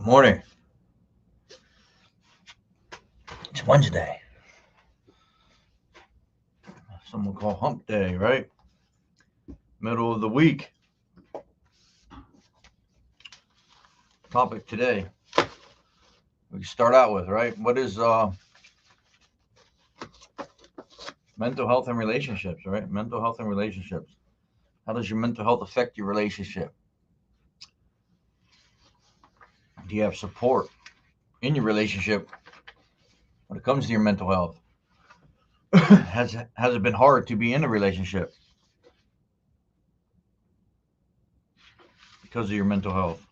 Morning. It's Wednesday. Some will call hump day, right? Middle of the week. Topic today. We start out with, right? What is mental health and relationships, right? Mental health and relationships. How does your mental health affect your relationship? Do you have support in your relationship when it comes to your mental health? Has it been hard to be in a relationship because of your mental health?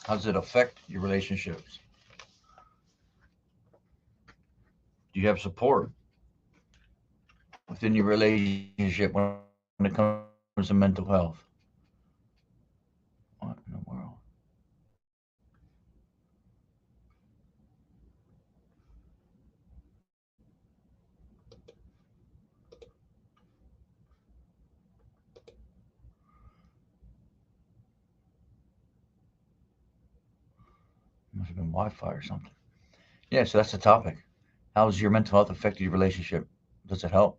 How does it affect your relationships? Do you have support within your relationship when it comes to mental health? What in the world? Must have been Wi-Fi or something. Yeah, so that's the topic. How has your mental health affected your relationship? Does it help?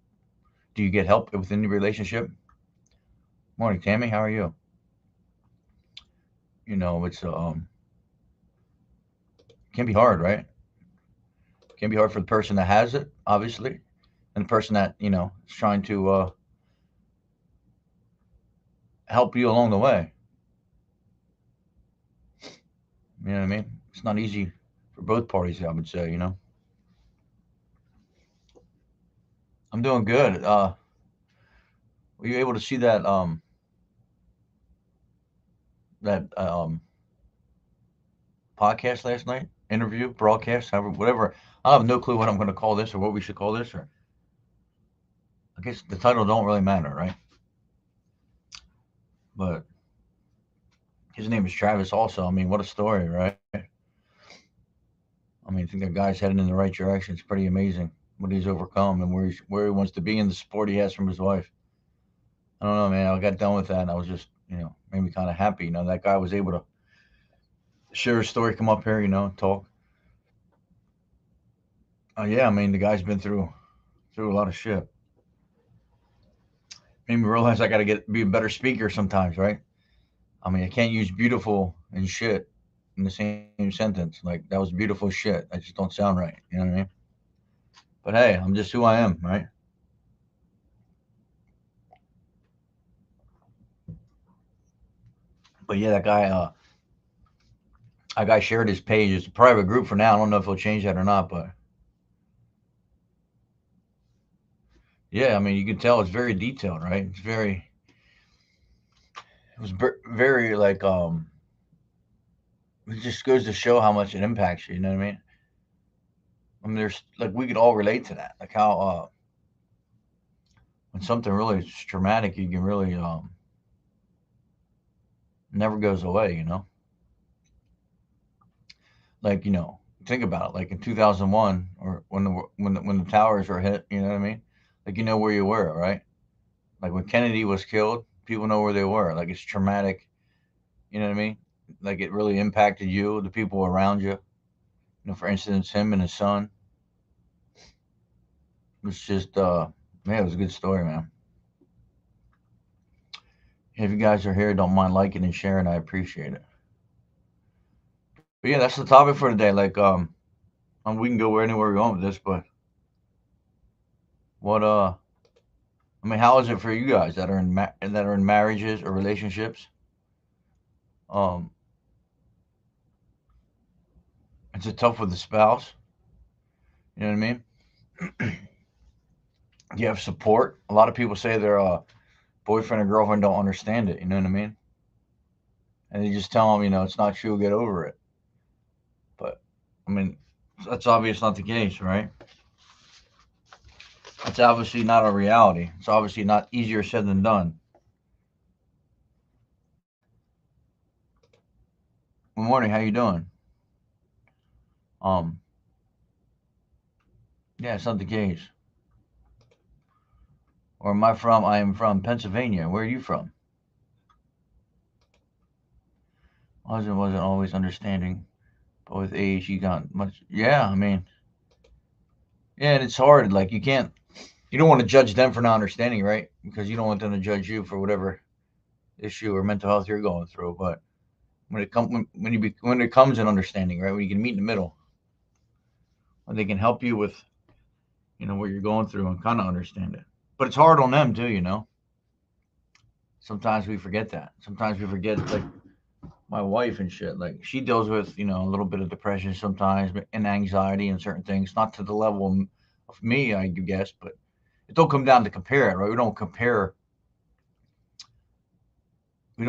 Do you get help within your relationship? Morning, Tammy. How are you? It's can be hard, right? It can be hard for the person that has it, obviously, and the person that is trying to help you along the way. You know what I mean? It's not easy for both parties, I would say. I'm doing good. Were you able to see that podcast last night? Interview, broadcast, however, whatever. I have no clue what I'm going to call this or what we should call this, or I guess the title don't really matter, right? But his name is Travis. Also, I mean, what a story, right? I mean, I think that guy's heading in the right direction. It's pretty amazing what he's overcome and where he wants to be in the support he has from his wife. I don't know, man. I got done with that, and I was just, made me kind of happy. That guy was able to share his story, come up here, talk. Yeah, I mean, the guy's been through a lot of shit. Made me realize I got to be a better speaker sometimes, right? I mean, I can't use beautiful and shit in the same sentence. Like that was beautiful shit. I just don't sound right. You know what I mean? But hey, I'm just who I am, right? But yeah, that guy shared his page. It's a private group for now. I don't know if he'll change that or not, but yeah, I mean, you can tell it's very detailed, right? It was very like it just goes to show how much it impacts you. You know what I mean? I mean, there's like we could all relate to that. Like how when something really is traumatic, you can really never goes away. Like think about it. Like in 2001, or when the towers were hit. You know what I mean? Like where you were, right? Like when Kennedy was killed, people know where they were. Like it's traumatic. You know what I mean? Like it really impacted you, the people around you. For instance, him and his son. It's just man, it was a good story, man. If you guys are here, don't mind liking and sharing. I appreciate it. But yeah, that's the topic for today. Like we can go anywhere we want with this, but what I mean, how is it for you guys that are in marriages or relationships? Um, is it tough with the spouse? You know what I mean? Do you have support? A lot of people say their boyfriend or girlfriend don't understand it. You know what I mean? And they just tell them, it's not true. Get over it. But I mean, that's obvious not the case, right? That's obviously not a reality. It's obviously not easier said than done. Good morning. How you doing? Um, yeah, it's not the case. Where am I from? I am from Pennsylvania. Where are you from? Husband wasn't always understanding, but with age, he got much. Yeah, I mean, yeah, and it's hard. Like you don't want to judge them for not understanding, right? Because you don't want them to judge you for whatever issue or mental health you're going through. But when it comes in understanding, right, when you can meet in the middle, when they can help you with what you're going through and kind of understand it. But it's hard on them too, Sometimes we forget that. Sometimes we forget like my wife and shit. Like she deals with a little bit of depression sometimes and anxiety and certain things, not to the level of me, I guess, but it don't come down to compare it, right? We don't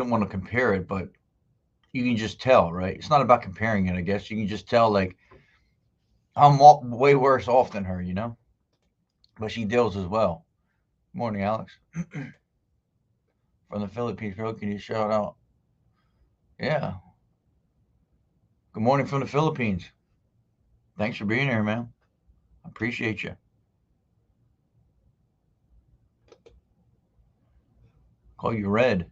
want to compare it, but you can just tell, right? It's not about comparing it, I guess. You can just tell, like, way worse off than her, but she deals as well. Morning, Alex. From the Philippines, bro. Can you shout out? Yeah. Good morning from the Philippines. Thanks for being here, man. I appreciate you. Call you Red.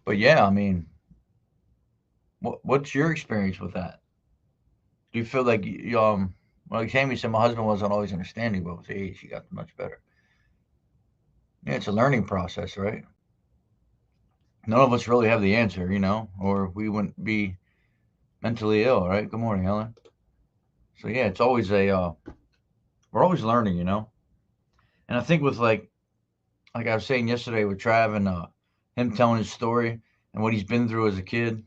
But yeah, I mean, what's your experience with that? Do you feel like well, like Sammy said, my husband wasn't always understanding, but with age, he got much better. Yeah, it's a learning process, right? None of us really have the answer, or we wouldn't be mentally ill, right? Good morning, Helen. So yeah, it's always we're always learning, And I think with like I was saying yesterday with Trav and him telling his story and what he's been through as a kid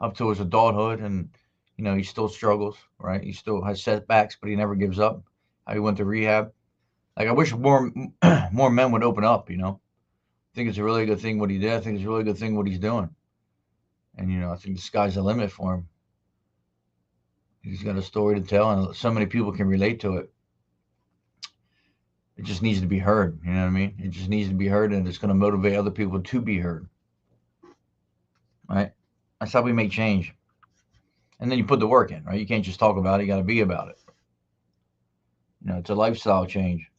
up to his adulthood, and he still struggles, right? He still has setbacks, but he never gives up. How he went to rehab. Like I wish more more men would open up, I think it's a really good thing what he did. I think it's a really good thing what he's doing, and I think the sky's the limit for him. He's got a story to tell, and so many people can relate to it. It just needs to be heard. You know what I mean? It just needs to be heard, and it's going to motivate other people to be heard. Right? That's how we make change. And then you put the work in, right? You can't just talk about it. You got to be about it. It's a lifestyle change.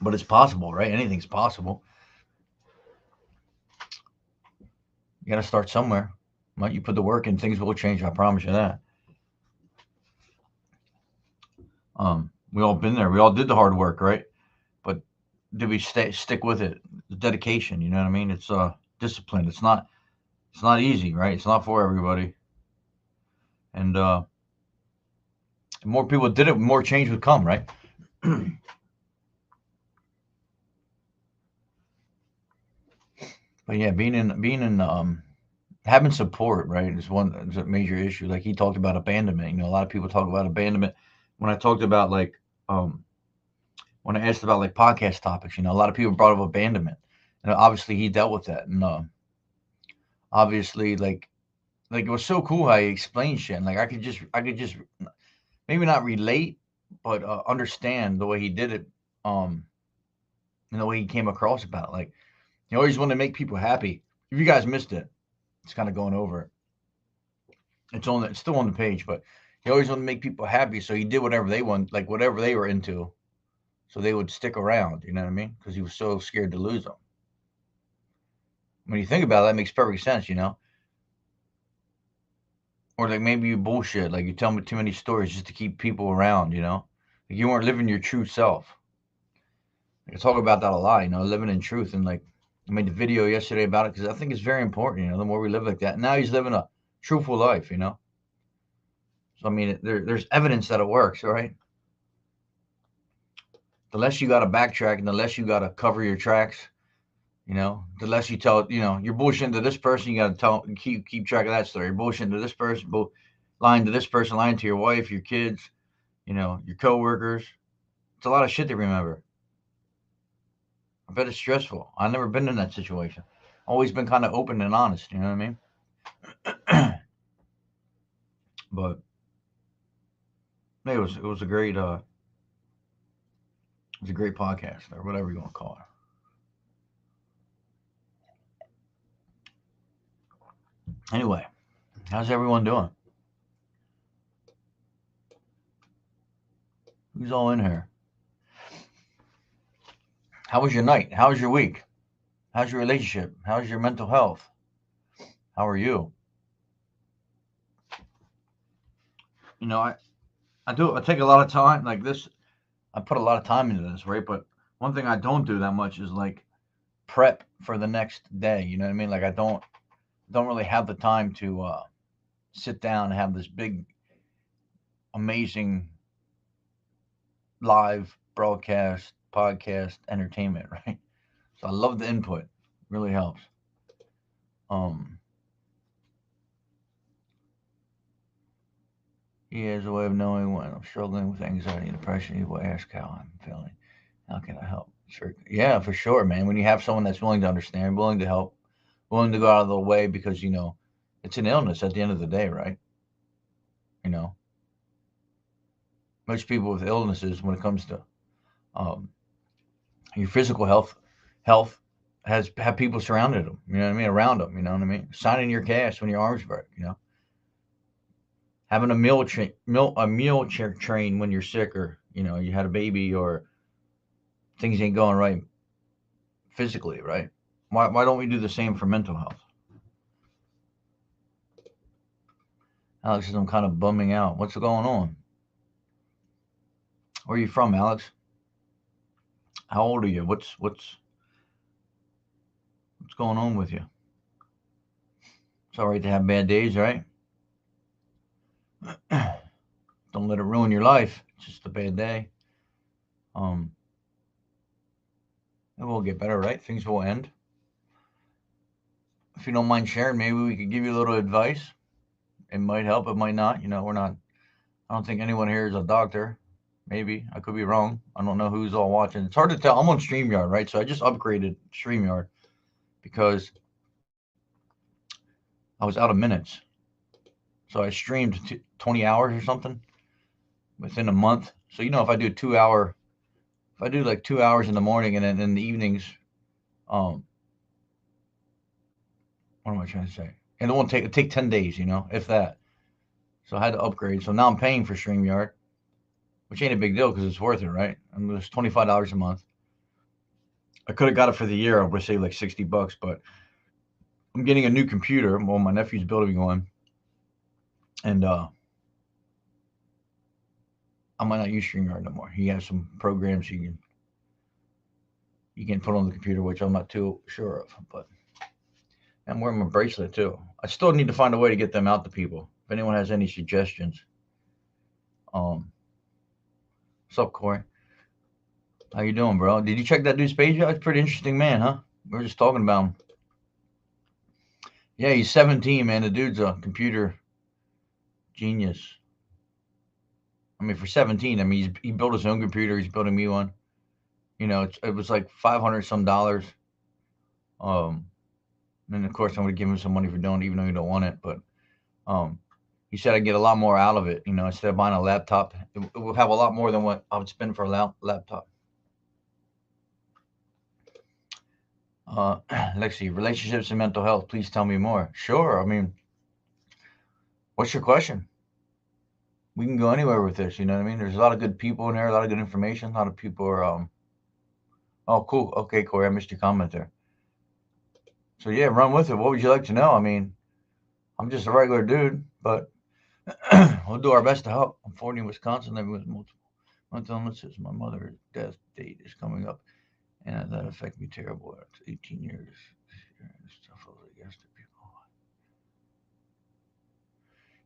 But it's possible, right? Anything's possible. You got to start somewhere. Right? You put the work in, things will change. I promise you that. We all been there. We all did the hard work, right? But did we stick with it? The dedication, you know what I mean? It's discipline. It's not easy, right? It's not for everybody. And the more people did it, more change would come, right? But yeah, being in having support, right, is a major issue. Like he talked about abandonment. A lot of people talk about abandonment. When I talked about um when I asked about like podcast topics, a lot of people brought up abandonment. And obviously he dealt with that. And obviously like it was so cool how he explained shit. And like I could just maybe not relate, but understand the way he did it, um, and the way he came across about it. Like he always wanted to make people happy. If you guys missed it, it's kind of going over it. It's still on the page, but he always wanted to make people happy, so he did whatever they want, like whatever they were into, so they would stick around. You know what I mean? Because he was so scared to lose them. When you think about it, that makes perfect sense. Or like maybe you bullshit, like you tell me too many stories just to keep people around. Like you weren't living your true self. I talk about that a lot, living in truth. And like, I made the video yesterday about it because I think it's very important, the more we live like that. Now he's living a truthful life. So, I mean, there's evidence that it works, right? The less you got to backtrack and the less you got to cover your tracks, the less you tell, you're bullshitting to this person, you got to keep track of that story. You're bullshitting to this person, lying to this person, lying to your wife, your kids, your coworkers. It's a lot of shit to remember. I bet it's stressful. I've never been in that situation. Always been kind of open and honest. You know what I mean? But it was a great it was a great podcast or whatever you want to call it. Anyway, how's everyone doing? Who's all in here? How was your night? How was your week? How's your relationship? How's your mental health? How are you? You know, I take a lot of time like this. I put a lot of time into this, right? But one thing I don't do that much is like prep for the next day. You know what I mean? Like I don't really have the time to sit down and have this big, amazing live broadcast, podcast, entertainment, right? So I love the input. Really helps. Um, he has a way of knowing when I'm struggling with anxiety and depression. He will ask how I'm feeling. How can I help? Sure. Yeah, for sure, man. When you have someone that's willing to understand, willing to help, willing to go out of the way because, it's an illness at the end of the day, right? You know, most people with illnesses, when it comes to um, your physical health have people surrounded them. You know what I mean? Around them. You know what I mean? Signing your cast when your arms break. Having a meal train when you're sick or you had a baby or things ain't going right physically, right? Why don't we do the same for mental health? Alex says I'm kind of bumming out. What's going on? Where are you from, Alex? How old are you? What's going on with you? It's all right to have bad days, right? Don't let it ruin your life. It's just a bad day. Um, it will get better, right? Things will end. If you don't mind sharing, maybe we could give you a little advice. It might help. It might not. We're not. I don't think anyone here is a doctor. Maybe I could be wrong. I don't know who's all watching. It's hard to tell. I'm on StreamYard, right? So I just upgraded StreamYard because I was out of minutes. So I streamed 20 hours or something within a month. So if I do like 2 hours in the morning and then in the evenings, um, what am I trying to say? And it take 10 days, if that. So I had to upgrade. So now I'm paying for StreamYard, which ain't a big deal because it's worth it, right? I mean, it's $25 a month. I could have got it for the year. I would save like $60, but I'm getting a new computer. Well, my nephew's building one, and I might not use StreamYard no more. He has some programs you can put on the computer, which I'm not too sure of. But I'm wearing my bracelet too. I still need to find a way to get them out to people. If anyone has any suggestions, um, what's up, Corey? How you doing, bro? Did you check that dude's page out? He's a pretty interesting man, huh? We were just talking about him. Yeah, he's 17, man. The dude's a computer genius. I mean, for 17, I mean, he built his own computer. He's building me one. It was like 500 some dollars. Um, and of course, I'm gonna give him some money for doing it, even though he don't want it. But um, he said I get a lot more out of it. Instead of buying a laptop, it will have a lot more than what I would spend for a laptop. Lexi, relationships and mental health. Please tell me more. Sure. I mean, what's your question? We can go anywhere with this. You know what I mean? There's a lot of good people in there, a lot of good information. A lot of people are. Oh, cool. Okay, Corey, I missed your comment there. So yeah, run with it. What would you like to know? I mean, I'm just a regular dude, but we'll do our best to help. I'm 40 in Wisconsin, living with multiple mental illnesses. My mother's death date is coming up, and that affected me terrible. It's 18 years. Stuff I was against it, people.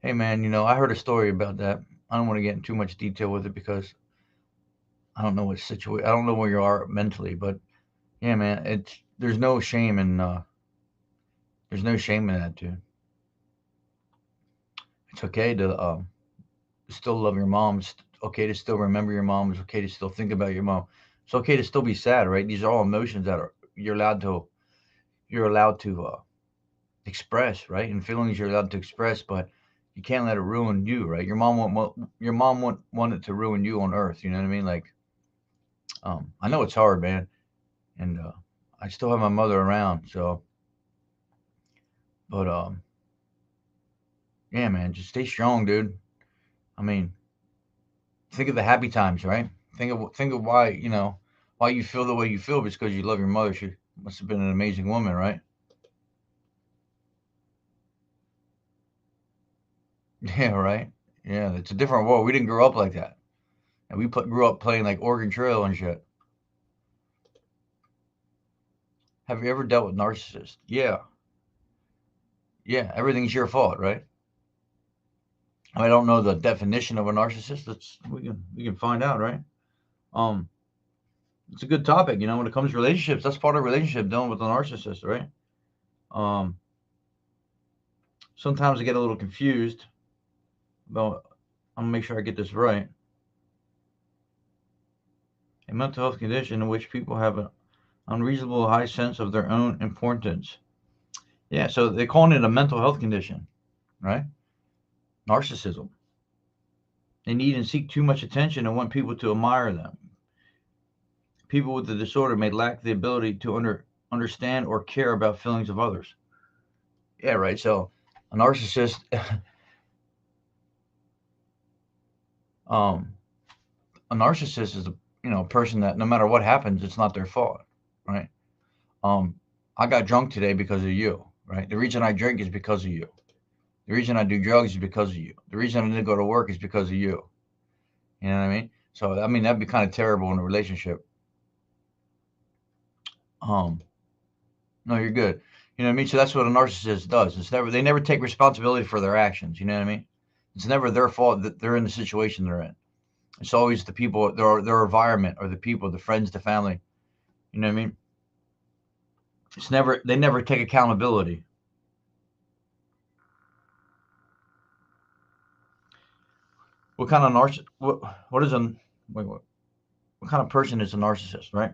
Hey man, I heard a story about that. I don't want to get in too much detail with it because I don't know what situation. I don't know where you are mentally, but yeah, man, there's no shame in that, dude. It's okay to still love your mom. It's okay to still remember your mom. It's okay to still think about your mom. It's okay to still be sad, right? These are all emotions that are you're allowed to express, right? And feelings you're allowed to express, but you can't let it ruin you, right? Your mom want it to ruin you on earth. You know what I mean? Like, I know it's hard, man, and I still have my mother around, so but yeah, man, just stay strong, dude. I mean, think of the happy times, right? Think of why. why you feel the way you feel is because you love your mother. She must have been an amazing woman, right? Yeah, right. Yeah, it's a different world. We didn't grow up like that, and we grew up playing like Oregon Trail and shit. Have you ever dealt with narcissists? Yeah, yeah. Everything's your fault, right? I don't know the definition of a narcissist. We can find out, right? Um, it's a good topic, when it comes to relationships. That's part of relationship dealing with a narcissist, right? Um, Sometimes I get a little confused about. I'm gonna make sure I get this right. A mental health condition in which people have an unreasonable high sense of their own importance. Yeah, so they're calling it a mental health condition, right? Narcissism. They need and seek too much attention and want people to admire them. People with the disorder may lack the ability to understand or care about feelings of others. Yeah, right. So a narcissist, um, a narcissist is a person that no matter what happens, it's not their fault, right? Um, I got drunk today because of you, right? The reason I drink is because of you. The reason I do drugs is because of you. The reason I didn't go to work is because of you. You know what I mean? So I mean that'd be kind of terrible in a relationship. Um, no, you're good. You know what I mean? So that's what a narcissist does. They never take responsibility for their actions. You know what I mean? It's never their fault that they're in the situation they're in. It's always the people, their environment, or the people, the friends, the family. You know what I mean? They never take accountability. What kind of narciss? What is a wait, what kind of person is a narcissist? Right?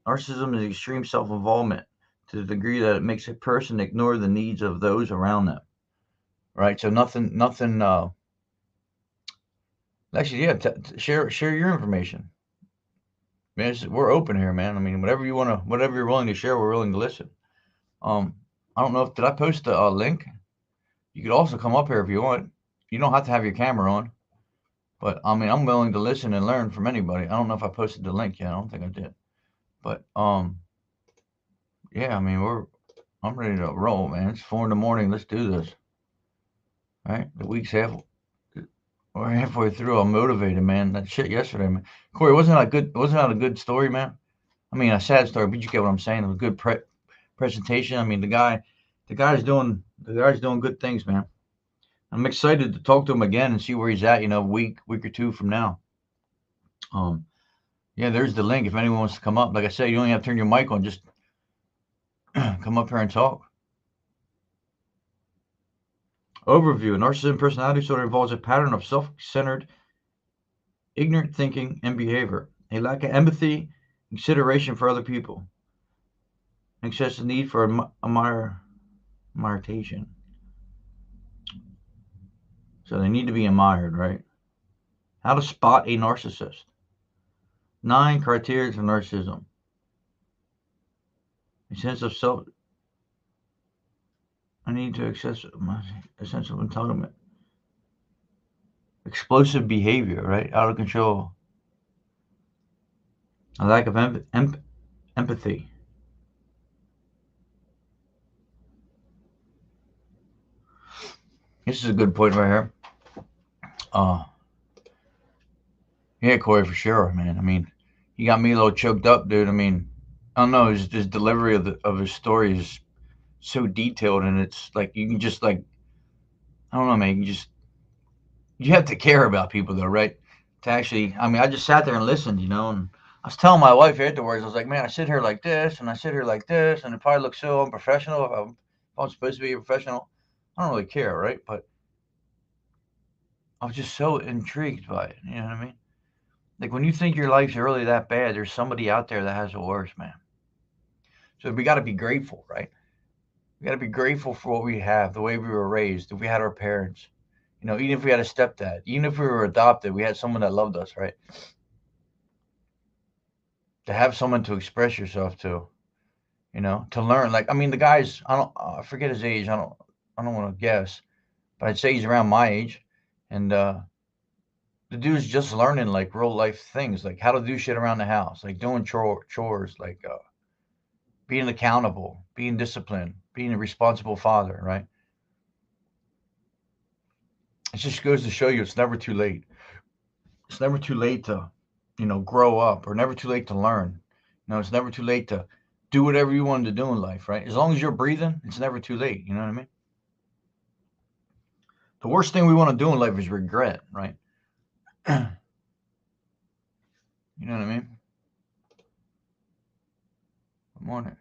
Narcissism is extreme self-involvement to the degree that it makes a person ignore the needs of those around them. Right? So nothing. Actually, yeah. Share your information, man. We're open here, man. I mean, whatever you're willing to share, we're willing to listen. Um, I don't know if did I post the link. You could also come up here if you want. You don't have to have your camera on, but I mean, I'm willing to listen and learn from anybody. I don't know if I posted the link yet. I don't think I did, but yeah. I mean, I'm ready to roll, man. It's 4 in the morning. Let's do this. All right, the week's we're halfway through. I'm motivated, man. That shit yesterday, man. Corey, wasn't that a good story, man? I mean, a sad story, but you get what I'm saying. It was a good presentation. I mean, the guy's doing good things, man. I'm excited to talk to him again and see where he's at. Week or two from now. Um, yeah, there's the link. If anyone wants to come up, like I said, you only have to turn your mic on. Just come up here and talk. Overview: narcissism personality disorder involves a pattern of self-centered, ignorant thinking and behavior, a lack of empathy, consideration for other people, excessive need for admiration. So they need to be admired, right? How to spot a narcissist. 9 criteria for narcissism. A sense of self. I need to access a sense of entitlement. Explosive behavior, right? Out of control. A lack of empathy. This is a good point right here. Uh, yeah, Corey, for sure, man. I mean, he got me a little choked up, dude. I mean, I don't know. His delivery of his story is so detailed, and it's like you can just like I don't know, man. You have to care about people though, right? To actually, I mean, I just sat there and listened, and I was telling my wife afterwards, I was like, man, I sit here like this, and I sit here like this, and it probably looks so unprofessional if I'm supposed to be a professional. I don't really care, right? But I was just so intrigued by it. You know what I mean? Like when you think your life's really that bad, there's somebody out there that has it worse, man. So we got to be grateful, right? We got to be grateful for what we have, the way we were raised, if we had our parents, even if we had a stepdad, even if we were adopted, we had someone that loved us, right? To have someone to express yourself to learn. Like, I mean, the guy's, I forget his age. I don't want to guess, but I'd say he's around my age. And the dude's just learning like real life things, like how to do shit around the house, like doing chores, like being accountable, being disciplined, being a responsible father, right? It just goes to show you it's never too late. It's never too late to, grow up, or never too late to learn. It's never too late to do whatever you wanted to do in life, right? As long as you're breathing, it's never too late. You know what I mean? The worst thing we want to do in life is regret, right? You know what I mean? Good morning.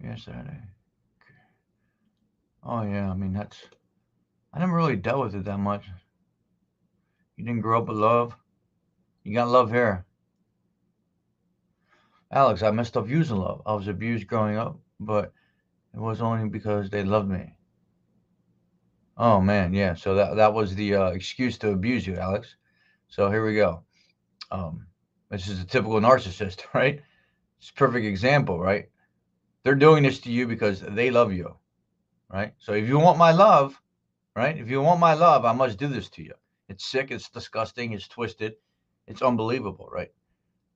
Yes, that. Oh yeah, I mean I never really dealt with it that much. You didn't grow up with love. You got love here. Alex, I messed up using love. I was abused growing up, but it was only because they loved me. Oh man, yeah. So that was the excuse to abuse you, Alex. So here we go. Um, this is a typical narcissist, right? It's a perfect example, right? They're doing this to you because they love you, right? So if you want my love, right? If you want my love, I must do this to you. It's sick. It's disgusting. It's twisted. It's unbelievable, right?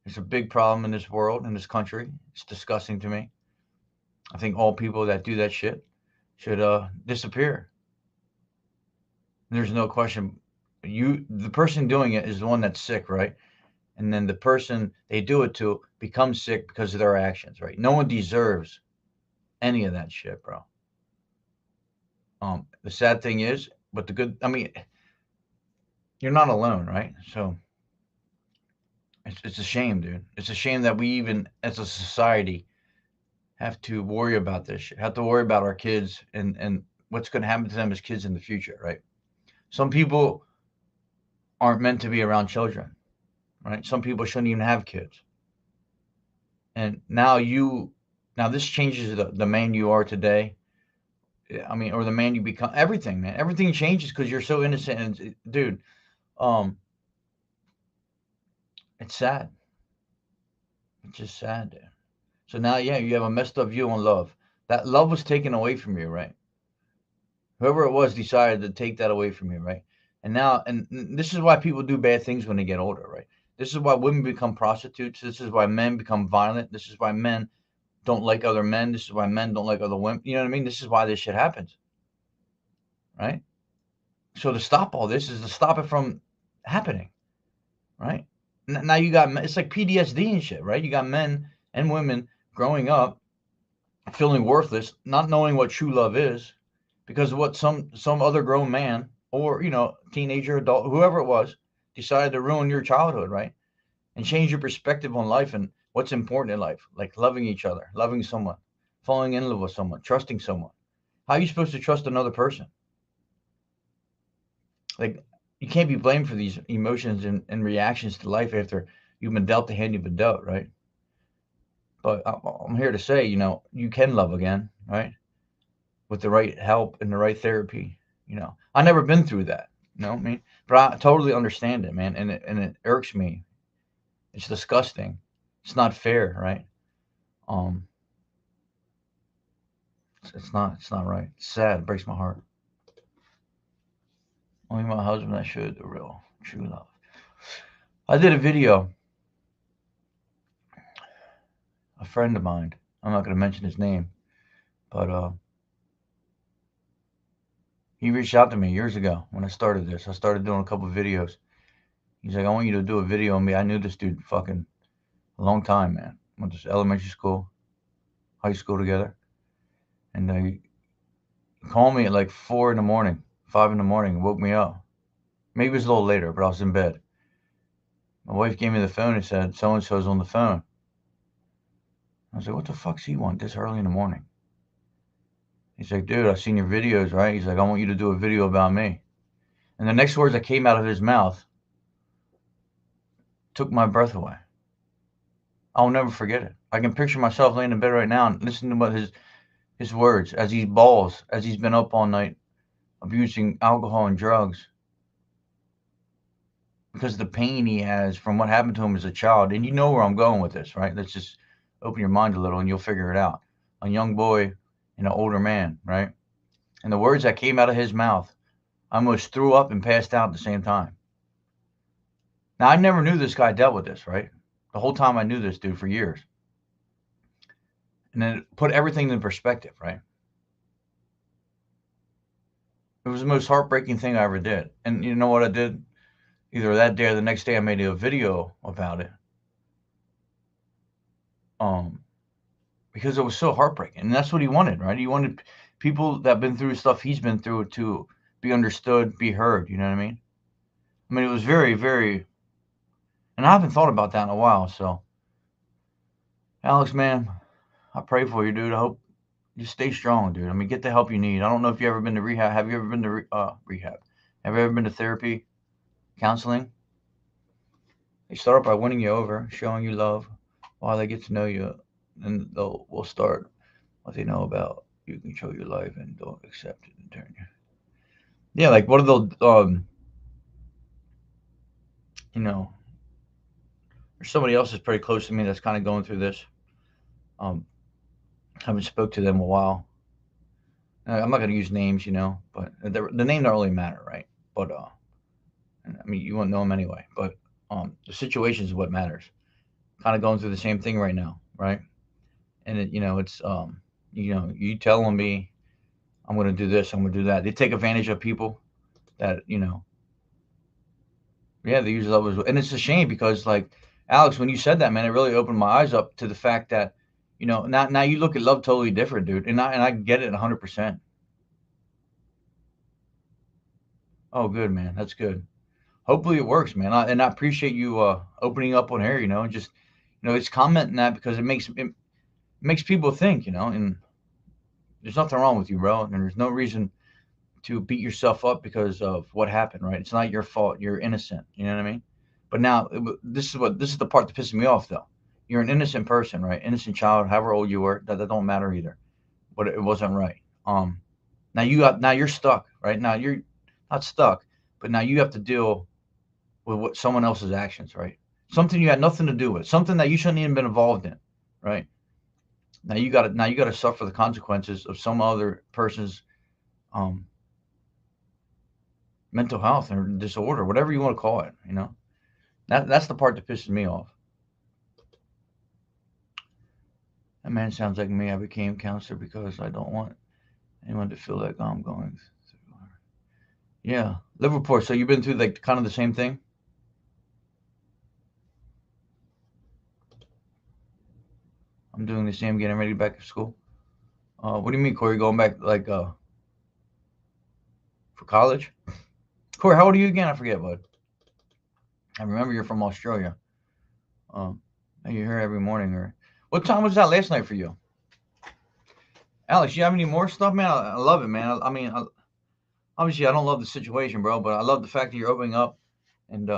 It's a big problem in this world, in this country. It's disgusting to me. I think all people that do that shit should disappear. There's no question. The person doing it is the one that's sick, right? And then the person they do it to becomes sick because of their actions, right? No one deserves any of that shit, bro. The sad thing is, but the good, I mean, you're not alone, right? So it's a shame, dude. It's a shame that we even, as a society, have to worry about this shit. Have to worry about our kids and what's going to happen to them as kids in the future, right? Some people aren't meant to be around children, right? Some people shouldn't even have kids. And now this changes the man you are today. I mean, or the man you become. Everything, man. Everything changes because you're so innocent. And dude, um, it's sad. It's just sad, dude. So now, yeah, you have a messed up view on love. That love was taken away from you, right? Whoever it was decided to take that away from you, right? And now, and this is why people do bad things when they get older, right? This is why women become prostitutes. This is why men become violent. This is why men don't like other men. This is why men don't like other women. You know what I mean? This is why this shit happens, right? So to stop all this is to stop it from happening, right? Now you got, it's like PTSD and shit, right? You got men and women growing up feeling worthless, not knowing what true love is, because of what some other grown man, or teenager, adult, whoever it was, decided to ruin your childhood, right? And change your perspective on life and what's important in life, like loving each other, loving someone, falling in love with someone, trusting someone. How are you supposed to trust another person? Like, you can't be blamed for these emotions and reactions to life after you've been dealt the hand you've been dealt, right? But I'm here to say, you can love again, right? With the right help and the right therapy. I never been through that. I mean, but I totally understand it, man, and it irks me. It's disgusting. It's not fair, right? Um, it's not right. It's sad. It breaks my heart. Only my husband that showed the real true love. I did a video. A friend of mine. I'm not going to mention his name, but he reached out to me years ago when I started this. I started doing a couple of videos. He's like, I want you to do a video on me. I knew this dude fucking a long time, man. Went to elementary school, high school together. And he called me at like 4 in the morning, 5 in the morning, and woke me up. Maybe it was a little later, but I was in bed. My wife gave me the phone and said, so and so's on the phone. I was like, what the fuck's he want this early in the morning? He's like, dude, I've seen your videos, right? He's like, I want you to do a video about me. And the next words that came out of his mouth took my breath away. I'll never forget it. I can picture myself laying in bed right now and listening to what his words as he bawls, as he's been up all night abusing alcohol and drugs because of the pain he has from what happened to him as a child. And you know where I'm going with this, right? Let's just open your mind a little and you'll figure it out. A young boy and an older man, right? And the words that came out of his mouth, I almost threw up and passed out at the same time. Now, I never knew this guy dealt with this, right? The whole time I knew this dude for years. And then it put everything in perspective, right? It was the most heartbreaking thing I ever did. And you know what I did? Either that day or the next day, I made a video about it. Um, because it was so heartbreaking. And that's what he wanted, right? He wanted people that have been through stuff he's been through to be understood, be heard. You know what I mean? I mean, it was very, very, and I haven't thought about that in a while. So, Alex, man, I pray for you, dude. I hope you stay strong, dude. I mean, get the help you need. I don't know if you ever been to rehab. Have you ever been to rehab? Have you ever been to therapy, counseling? They start by winning you over, showing you love, while they get to know you, and will start what they know about you control your life and don't accept it in turn. Yeah, like what are those? You know, there's somebody else that's pretty close to me that's kind of going through this. Um, haven't spoke to them in a while. I'm not going to use names, but the name don't really matter, right? But I mean, you won't know them anyway. But the situation is what matters. Kind of going through the same thing right now, right? And it's you telling me I'm going to do this, I'm going to do that. They take advantage of people that yeah, they use others, and it's a shame because like Alex, when you said that, man, it really opened my eyes up to the fact that now you look at love totally different, dude, and I get it 100%. Oh, good, man, that's good. Hopefully it works, man. And I appreciate you opening up on here, and just it's commenting that because it makes people think, and there's nothing wrong with you, bro, and there's no reason to beat yourself up because of what happened, right? It's not your fault. You're innocent. You know what I mean? But now this is the part that pisses me off, though. You're an innocent person, right? Innocent child, however old you were. That don't matter either. But it wasn't right. Now you're stuck, right? Now you're not stuck, but now you have to deal with what someone else's actions, right? Something you had nothing to do with, something that you shouldn't even been involved in, right? Now you got to suffer the consequences of some other person's um, mental health or disorder, whatever you want to call it. That's the part that pisses me off. That man sounds like me. I became counselor because I don't want anyone to feel like I'm going through. Yeah, Liverpool. So you've been through like kind of the same thing. I'm doing the same, getting ready back to school. What do you mean, Corey? Going back like for college? Corey, how old are you again? I forget, bud. I remember you're from Australia. Um, you're here every morning, or what time was that last night for you? Alex, you have any more stuff, man? I love it, man. I mean, obviously, I don't love the situation, bro, but I love the fact that you're opening up, and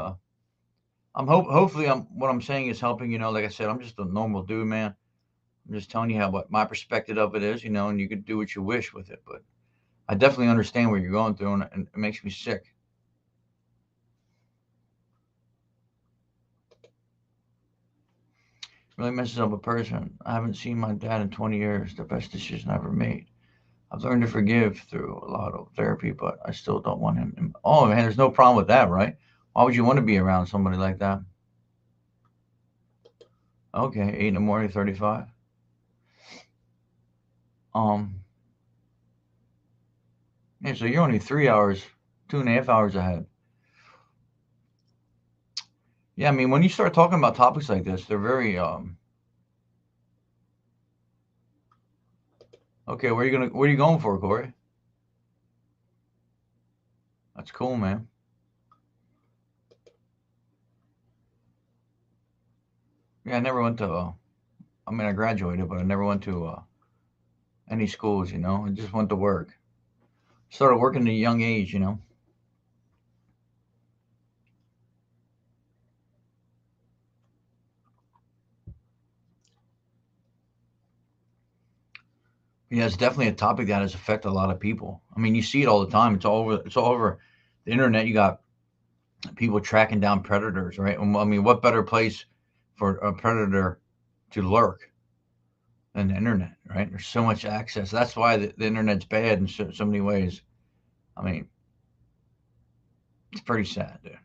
hopefully, what I'm saying is helping. Like I said, I'm just a normal dude, man. I'm just telling you how what my perspective of it is, and you could do what you wish with it. But I definitely understand what you're going through, and it makes me sick. Really messes up a person. I haven't seen my dad in 20 years. The best decision I ever made. I've learned to forgive through a lot of therapy, but I still don't want him. Oh man, there's no problem with that, right? Why would you want to be around somebody like that? Okay, 8 in the morning, 35. Um, yeah, so you're only 3 hours, 2.5 hours ahead. Yeah, I mean, when you start talking about topics like this, they're very okay. Where are you going for, Corey? That's cool, man. Yeah, I never went to. I mean, I graduated, but I never went to any schools. I just went to work. Started working at a young age. Yeah, it's definitely a topic that has affected a lot of people. I mean, you see it all the time. It's all over. It's all over the internet. You got people tracking down predators, right? I mean, what better place for a predator to lurk than the internet, right? There's so much access. That's why the internet's bad in so many ways. I mean, it's pretty sad, dude.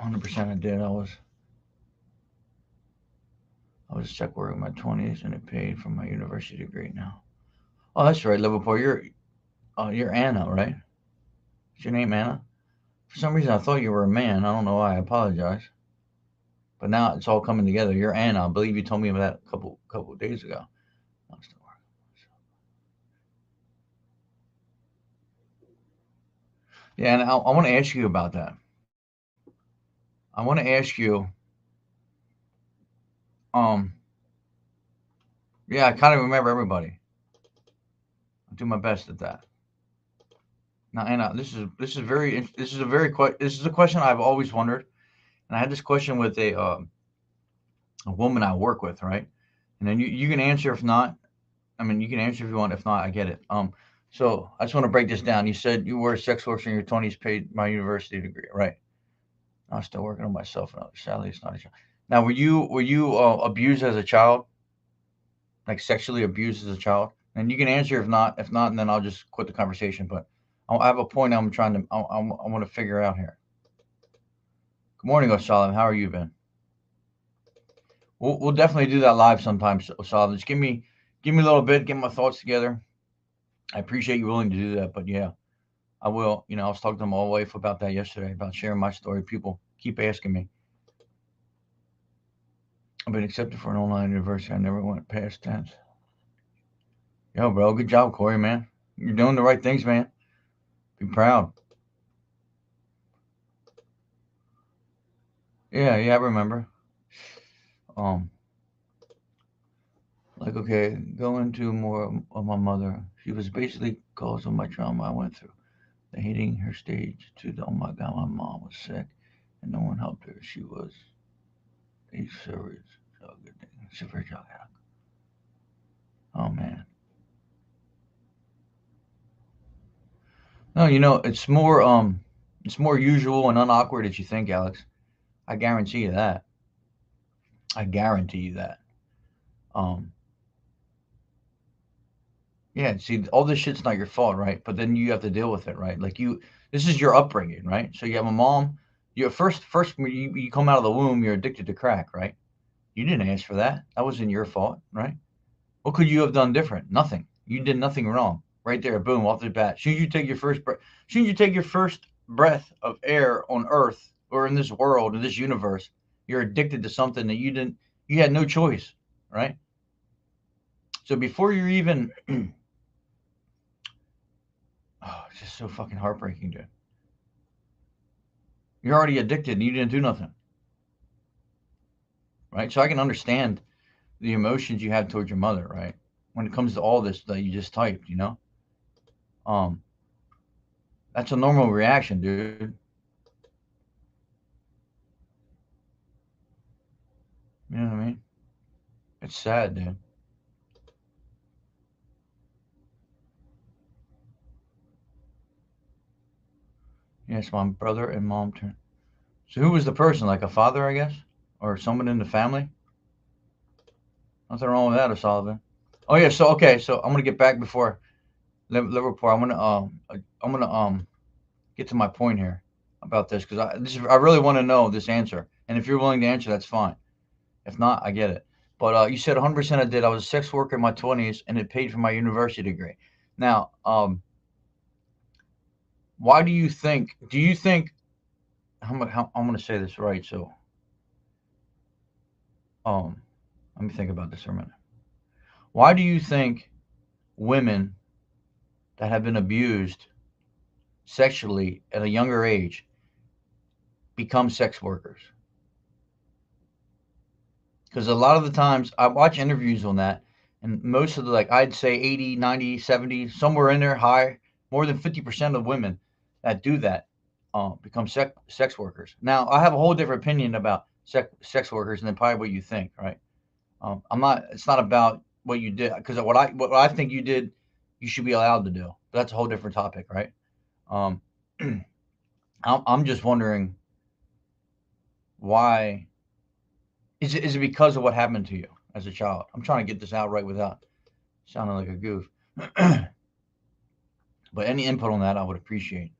100% I did. I was a sex worker in my 20s, and it paid for my university degree now. Oh, that's right, Liverpool. You're Anna, right? Is your name Anna? For some reason, I thought you were a man. I don't know why. I apologize. But now it's all coming together. You're Anna. I believe you told me about that a couple of days ago. Yeah, and I want to ask you about that. I want to ask you. Um, yeah, I kind of remember everybody. I'll do my best at that. Now, Anna, this is a question I've always wondered, and I had this question with a woman I work with, right? And then you can answer if not. I mean, you can answer if you want. If not, I get it. So I just want to break this down. You said you were a sex worker in your 20s, paid my university degree, right? I'm still working on myself. And sadly, it's not a child. Now, were you abused as a child, like sexually abused as a child? And you can answer if not. If not, and then I'll just quit the conversation. But I have a point I'm trying to. I want to figure out here. Good morning, Osalim. How are you, Ben? We'll definitely do that live sometime, Osalim. Just give me a little bit, get my thoughts together. I appreciate you willing to do that, but yeah, I will. I was talking to my wife about that yesterday, about sharing my story. People keep asking me. I've been accepted for an online university. I never went past tense. Yo, bro, good job, Corey, man. You're doing the right things, man. Be proud. Yeah, yeah, I remember. Um, like, okay, go into more of my mother. She was basically cause of my trauma I went through. The hating her stage to the, oh my God, my mom was sick and no one helped her. She was a severe drug addict. Oh man. No, it's more usual and unawkward as you think, Alex. I guarantee you that. I guarantee you that. Um, yeah, see, all this shit's not your fault, right? But then you have to deal with it, right? Like this is your upbringing, right? So you have a mom. You first when you come out of the womb, you're addicted to crack, right? You didn't ask for that. That wasn't your fault, right? What could you have done different? Nothing. You did nothing wrong. Right there, boom, off the bat. Soon as you take your first breath of air on Earth or in this world, in this universe, you're addicted to something that you had no choice, right? So before you're even, oh, it's just so fucking heartbreaking, dude. You're already addicted and you didn't do nothing, right? So I can understand the emotions you have towards your mother, right? When it comes to all this that you just typed. Um, that's a normal reaction, dude. You know what I mean? It's sad, dude. Yes, my brother and mom turned. So who was the person? Like a father, I guess, or someone in the family? Nothing wrong with that, O'Sullivan. Oh yeah. So okay. So I'm gonna get back before Liverpool. I'm gonna get to my point here about this because I really want to know this answer. And if you're willing to answer, that's fine. If not, I get it. But you said 100% I did. I was a sex worker in my 20s, and it paid for my university degree. Now, why do you think? Do you think? I'm gonna say this right. So, um, let me think about this for a minute. Why do you think women that have been abused sexually at a younger age become sex workers? Because a lot of the times I watch interviews on that, and most of the, like, I'd say 80, 90, 70, somewhere in there, high, more than 50% of women that do that become sex workers. Now, I have a whole different opinion about sex workers than probably what you think, right? I'm not. It's not about what you did because what I think you did, you should be allowed to do. But that's a whole different topic, right? Um, I'm just wondering why. Is it because of what happened to you as a child? I'm trying to get this out right without sounding like a goof. But any input on that, I would appreciate.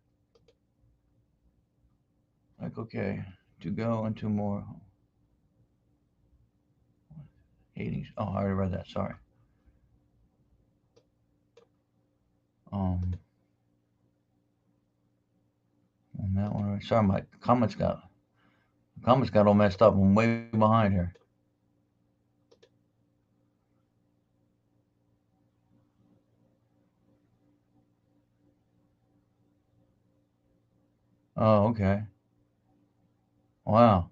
Like, okay, to go and two more. Hades. Oh, I already read that. Sorry. Um, on that one. Sorry, my comments got all messed up. I'm way behind here. Oh, okay. Wow.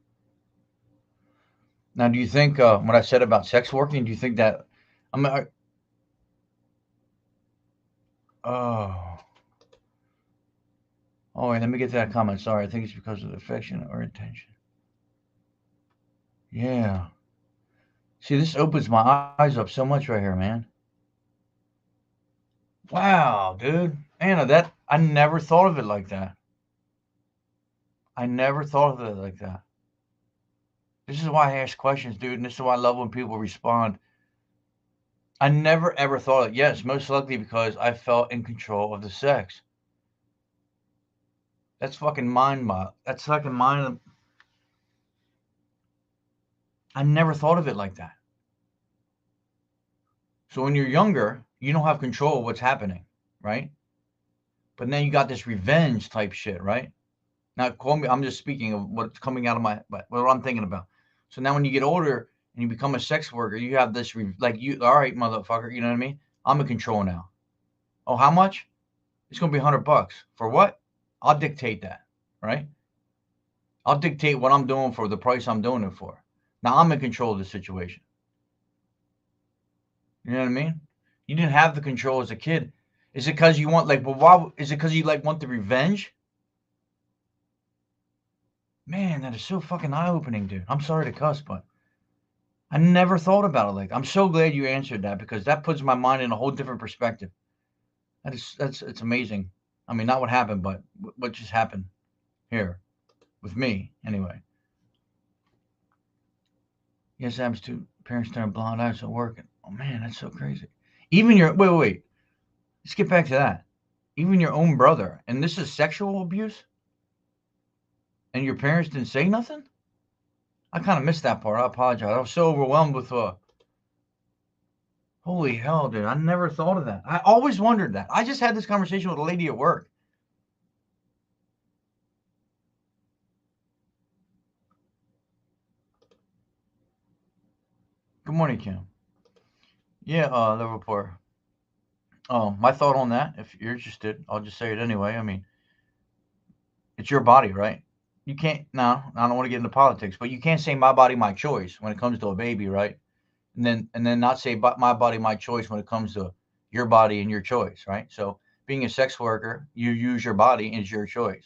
Now, do you think what I said about sex working? Do you think that? I mean, oh, oh, wait, let me get to that comment. Sorry, I think it's because of affection or intention. Yeah. See, this opens my eyes up so much right here, man. Wow, dude. Anna, that I never thought of it like that. I never thought of it like that. This is why I ask questions, dude, and this is why I love when people respond. I never ever thought it. Yes, most likely because I felt in control of the sex. That's fucking That's fucking mind. I never thought of it like that. So when you're younger, you don't have control of what's happening, right? But then you got this revenge type shit, right? Now, call me. I'm just speaking of what's coming out of what I'm thinking about. So now, when you get older and you become a sex worker, you have this like you. All right, motherfucker. You know what I mean? I'm in control now. Oh, how much? It's gonna be $100 for what? I'll dictate that, right? I'll dictate what I'm doing for the price I'm doing it for. Now I'm in control of the situation. You know what I mean? You didn't have the control as a kid. Is it because you want like? Well, why? Is it because you like want the revenge? Man, that is so fucking eye opening, dude. I'm sorry to cuss, but I never thought about it like. I'm so glad you answered that because that puts my mind in a whole different perspective. That's it's amazing. I mean, not what happened, but what just happened here with me anyway. Yes, happens to parents turn blind eyes at work. Oh man, that's so crazy. Even your wait. Let's get back to that. Even your own brother, and this is sexual abuse, and your parents didn't say nothing. I kind of missed that part. I apologize. I was so overwhelmed with holy hell, dude. I never thought of that. I always wondered that. I just had this conversation with a lady at work. Good morning, Kim. Yeah, Liverpool. My thought on that, if you're interested, I'll just say it anyway. I mean, it's your body, right? You can't. No, I don't want to get into politics, but you can't say my body, my choice when it comes to a baby, right? And then not say but my body, my choice when it comes to your body and your choice, right? So being a sex worker, you use your body and it's your choice.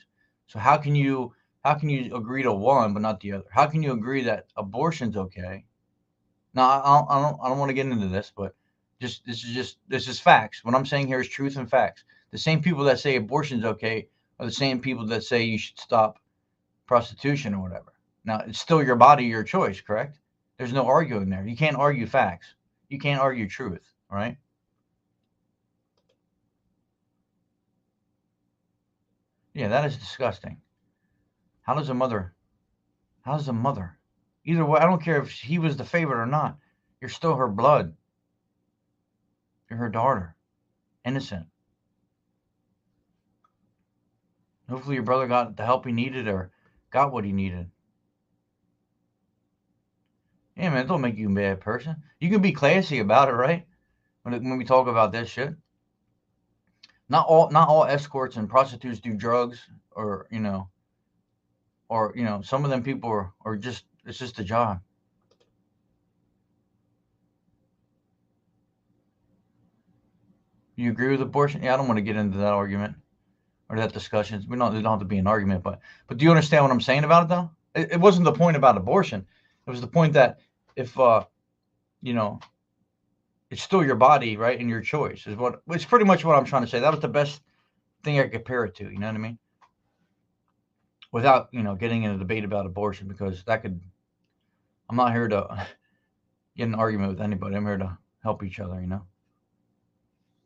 So how can you agree to one but not the other? How can you agree that abortion's okay? Now I don't want to get into this, but this is facts. What I'm saying here is truth and facts. The same people that say abortion's okay are the same people that say you should stop prostitution or whatever. Now, it's still your body, your choice, correct? There's no arguing there. You can't argue facts. You can't argue truth, right? Yeah, that is disgusting. How does a mother, how does a mother, either way, I don't care if he was the favorite or not, you're still her blood. You're her daughter, innocent. Hopefully your brother got the help he needed or got what he needed. Yeah, man, don't make you a bad person. You can be classy about it, right? When we talk about this shit. Not all escorts and prostitutes do drugs or some of them people are just it's just a job. You agree with abortion? Yeah, I don't want to get into that argument or that discussion. There don't have to be an argument, but do you understand what I'm saying about it though? It wasn't the point about abortion. It was the point that if you know it's still your body, right, and your choice is what it's pretty much what I'm trying to say. That was the best thing I could compare it to. You know what I mean? Without getting in a debate about abortion because that could I'm not here to get in an argument with anybody. I'm here to help each other, you know?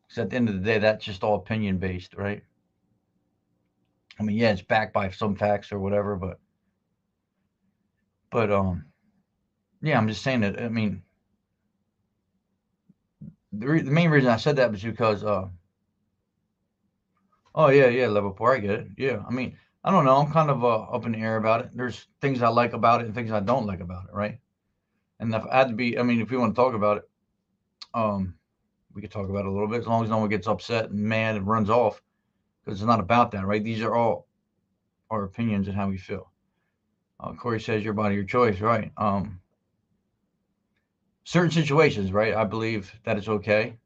Because at the end of the day, that's just all opinion based, right? I mean, yeah, it's backed by some facts or whatever, but yeah, I'm just saying that. I mean, the main reason I said that was because, oh yeah, yeah, level four, I get it. Yeah, I mean, I don't know. I'm kind of up in the air about it. There's things I like about it and things I don't like about it, right? And if I had to be, I mean, if we want to talk about it, um, we could talk about it a little bit as long as no one gets upset and mad and runs off because it's not about that, right? These are all our opinions and how we feel. Corey says your body, your choice, right? Certain situations, right? I believe that it's okay,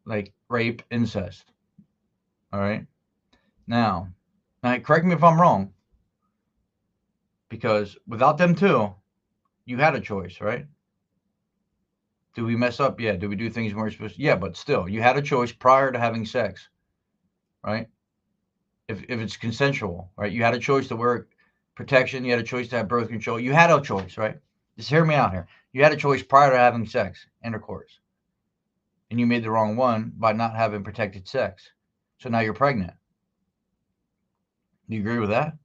like rape, incest. All right. Now, now, correct me if I'm wrong, because without them two, you had a choice, right? Do we mess up? Yeah. Do we do things we weren't supposed to? Yeah, but still, you had a choice prior to having sex, right? If it's consensual, right? You had a choice to wear protection. You had a choice to have birth control. You had a choice, right? Just hear me out here. You had a choice prior to having sex, intercourse, and you made the wrong one by not having protected sex. So now you're pregnant. Do you agree with that?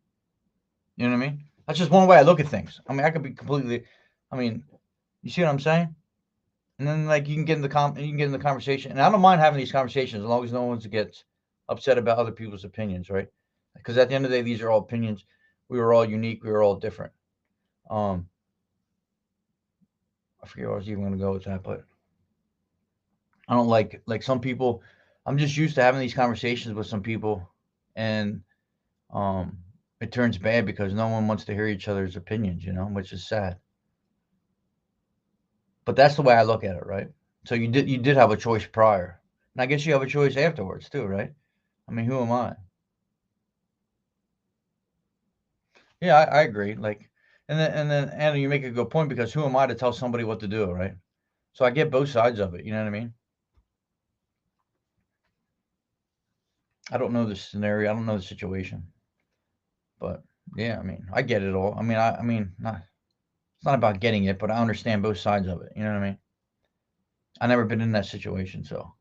You know what I mean? That's just one way I look at things. I mean, I could be completely. I mean, you see what I'm saying? And then like you can get in you can get in the conversation, and I don't mind having these conversations as long as no one gets upset about other people's opinions, right? Because at the end of the day, these are all opinions. We were all unique. We were all different. Um, I forget where I was even going to go with that, but I don't like some people. I'm just used to having these conversations with some people, and um, it turns bad because no one wants to hear each other's opinions, you know, which is sad. But that's the way I look at it, right? So you did have a choice prior, and I guess you have a choice afterwards too, right? I mean, who am I? Yeah, I agree. Like, and then Anna, you make a good point because who am I to tell somebody what to do, right? So I get both sides of it. You know what I mean? I don't know the scenario. I don't know the situation, but yeah, I mean, I get it all. I mean, not it's not about getting it, but I understand both sides of it. You know what I mean? I never been in that situation, so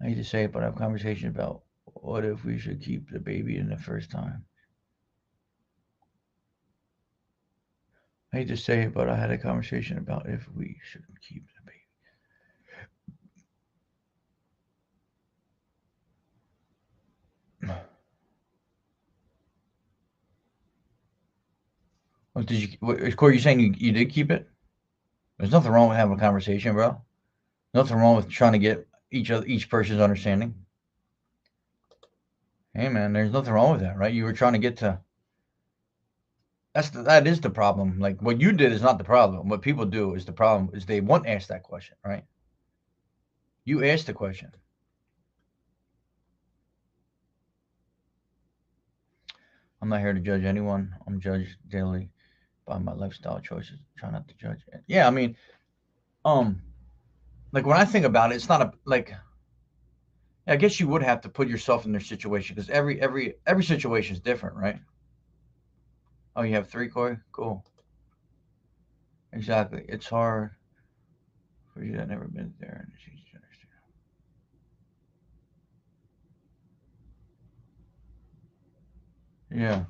I hate to say it, but I have conversation about what if we should keep the baby in the first time. I hate to say it, but I had a conversation about if we should keep the baby. What did you? What, Corey, you saying you did keep it? There's nothing wrong with having a conversation, bro. Nothing wrong with trying to get each person's understanding. Hey, man, there's nothing wrong with that, right? You were trying to get to. That is the problem. Like what you did is not the problem. What people do is the problem. Is they won't ask that question, right? You asked the question. I'm not here to judge anyone. I'm judged daily by my lifestyle choices. Try not to judge. Yeah, I mean, um, like when I think about it, it's not a like. I guess you would have to put yourself in their situation because every situation is different, right? Oh, you have three, Corey? Cool. Exactly. It's hard for you that never been there and it's easy to understand.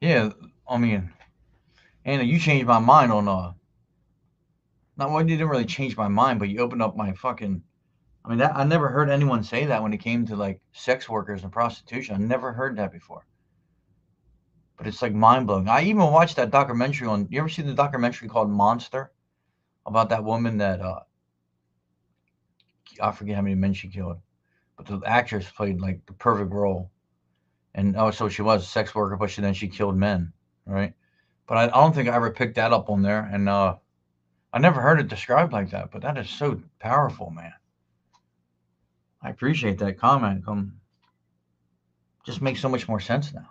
Yeah. Yeah. I mean, Anna, you changed my mind on not well, you didn't really change my mind, but you opened up my fucking I mean that I never heard anyone say that when it came to like sex workers and prostitution. I never heard that before. But it's like mind blowing. I even watched that documentary on you ever see the documentary called Monster about that woman that I forget how many men she killed. But the actress played like the perfect role. And oh, so she was a sex worker, but she killed men, right? But I don't think I ever picked that up on there, and I never heard it described like that. But that is so powerful, man. I appreciate that comment. Just makes so much more sense now.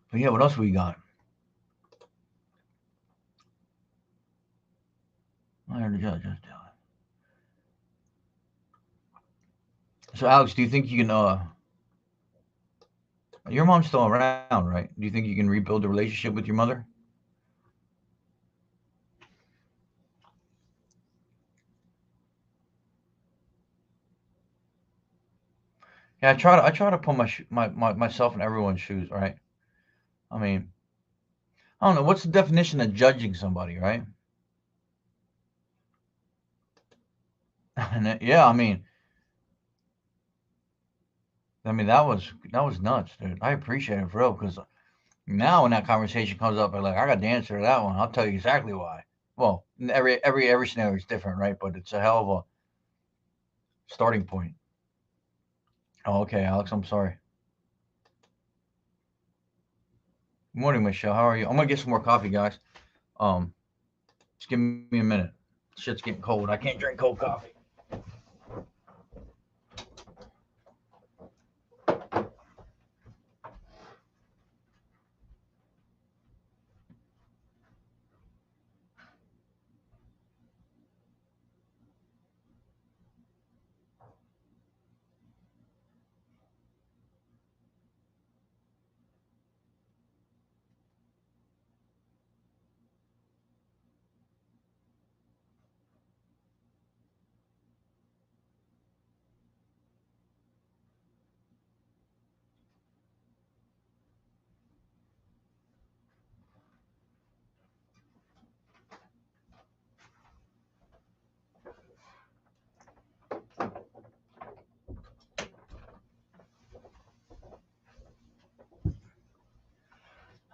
But yeah, what else we got? I heard the judge just tell it. So, Alex, do you think you can? Your mom's still around, right? Do you think you can rebuild the relationship with your mother? Yeah, I try to put myself in everyone's shoes, right? I mean, I don't know what's the definition of judging somebody, right? Yeah, I mean that was nuts, dude. I appreciate it for real because now when that conversation comes up, I'm like, I got the answer to that one. I'll tell you exactly why. Well, every scenario is different, right? But it's a hell of a starting point. Oh, okay, Alex, I'm sorry. Good morning, Michelle. How are you? I'm gonna get some more coffee, guys. Um, just give me a minute. Shit's getting cold. I can't drink cold coffee.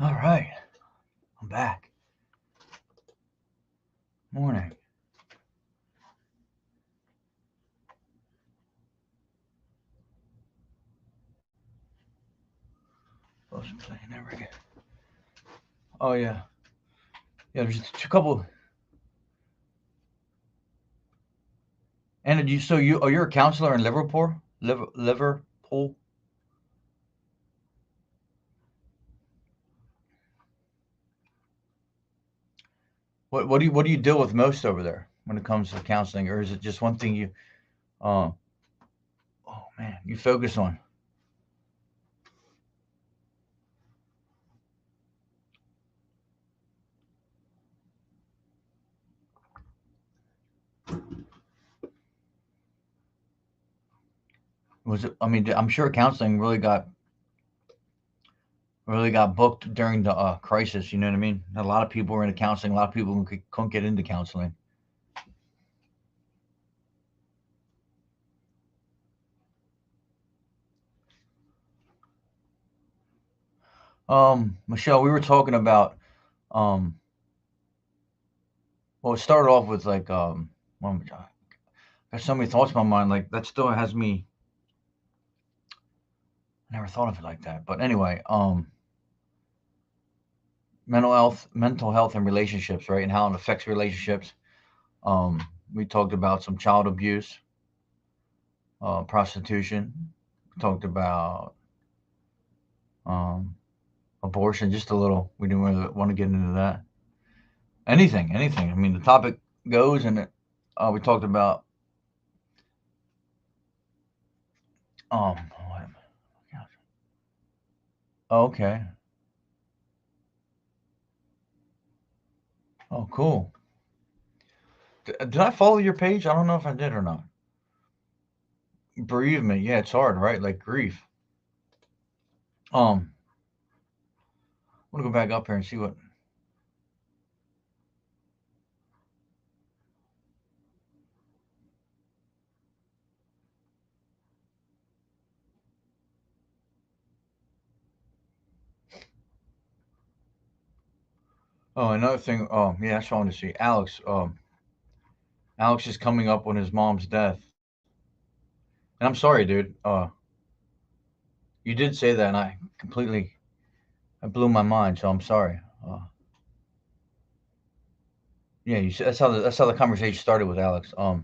All right, I'm back. Morning. Oh, some second never again. Oh yeah, yeah. There's just a couple. And did you? So you're a counselor in Liverpool? Liverpool. What do you deal with most over there when it comes to counseling, or is it just one thing you? Uh, oh man, you focus on. Was it? I mean, I'm sure counseling really got booked during the crisis. You know what I mean? A lot of people were into counseling. A lot of people couldn't get into counseling. Michelle, we were talking about um. Well, it started off with like well, there's so many thoughts in my mind. Like that still has me. I never thought of it like that. But anyway, mental health, and relationships, right, and how it affects relationships. Um, we talked about some child abuse, prostitution. We talked about um, abortion, just a little. We didn't really want to get into that. Anything. I mean, the topic goes, and we talked about what? Oh, okay. Oh, cool. Did I follow your page? I don't know if I did or not. Bereavement, yeah, it's hard, right? Like grief. I'm gonna go back up here and see what. Oh, another thing. Yeah, that's what I wanted to see. Alex is coming up on his mom's death, and I'm sorry, dude. You did say that, and I blew my mind. So I'm sorry. Yeah, you said that's how the conversation started with Alex. Where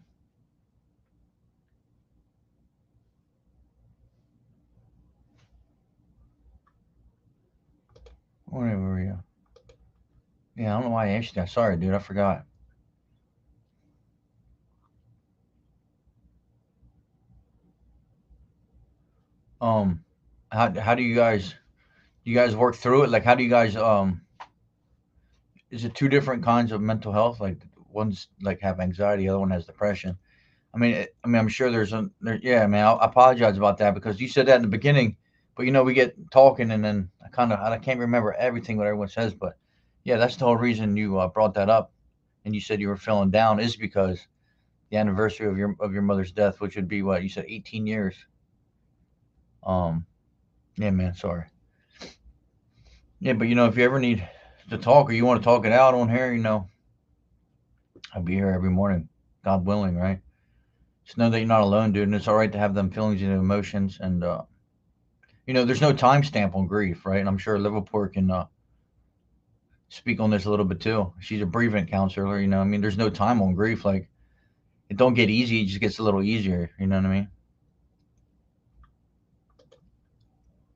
were you? Yeah, I don't know why I asked you that. Sorry, dude. I forgot. um, how do you guys work through it? Like, how do you guys is it two different kinds of mental health? Like one's like have anxiety, the other one has depression. I mean, I'm sure yeah, man. I apologize about that because you said that in the beginning, but we get talking and then I can't remember everything what everyone says, but yeah, that's the whole reason you brought that up, and you said you were feeling down is because the anniversary of your mother's death, which would be what you said, 18 years. Um, yeah, man. Sorry. Yeah, but if you ever need to talk or you want to talk it out on here, I'll be here every morning, God willing, right? Just know that you're not alone, dude, and it's all right to have them feelings and emotions. And there's no timestamp on grief, right? And I'm sure Liverpool can speak on this a little bit too. She's a bereavement counselor, I mean, there's no time on grief. Like, it don't get easy; it just gets a little easier. You know what I mean?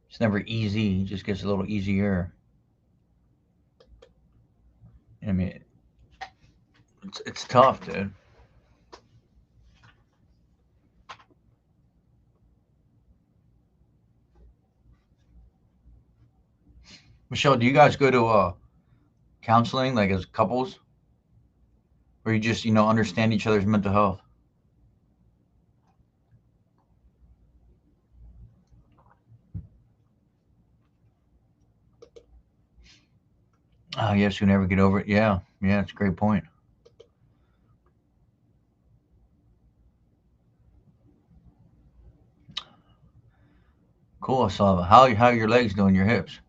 It's never easy; it just gets a little easier. I mean, it's tough, dude. Michelle, do you guys go to counseling like as couples, or you just understand each other's mental health? Oh, yes, you never get over it. Yeah, yeah, it's a great point. Cool, Asava. How are your legs doing? Your hips?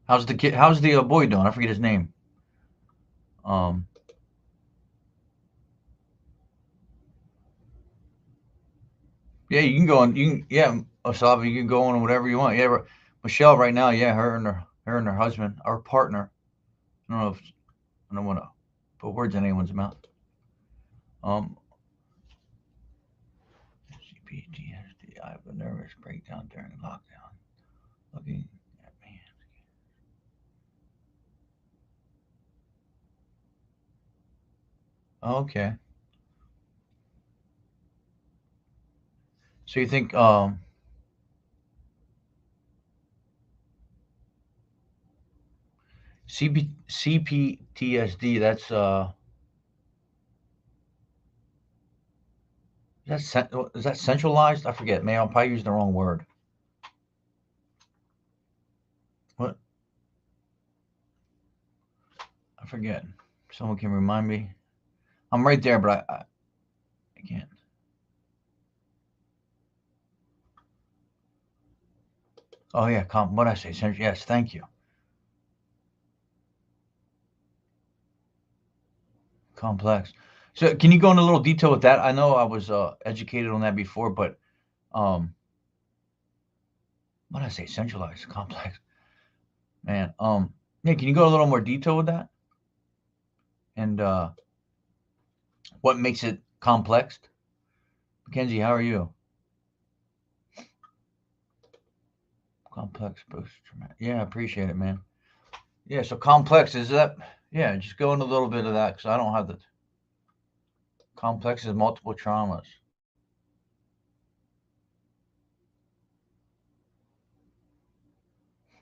How's the kid? How's the boy doing? I forget his name. Um, yeah, you can go on. Yeah, Asava, you can go on whatever you want. Yeah, Michelle, right now, yeah, her and her husband, our partner. I don't know if I don't want to put words in anyone's mouth. Um, CPTSD. I have a nervous breakdown during lockdown. Looking at me. Okay. So you think CPTSD? Is that centralized? I forget. Man, I'll probably use the wrong word. What? I forget. Someone can remind me. I'm right there, but I can't. Oh yeah, what I say? Yes, thank you. Complex. So can you go into a little detail with that? I know I was educated on that before, but um, what did I say? Centralized, complex. Man, yeah. Can you go a little more detail with that? And what makes it complex? Mackenzie, how are you? Complex post traumatic. Yeah, I appreciate it, man. Yeah, so complex is that? Yeah, just go into a little bit of that because I don't have the complex is multiple traumas.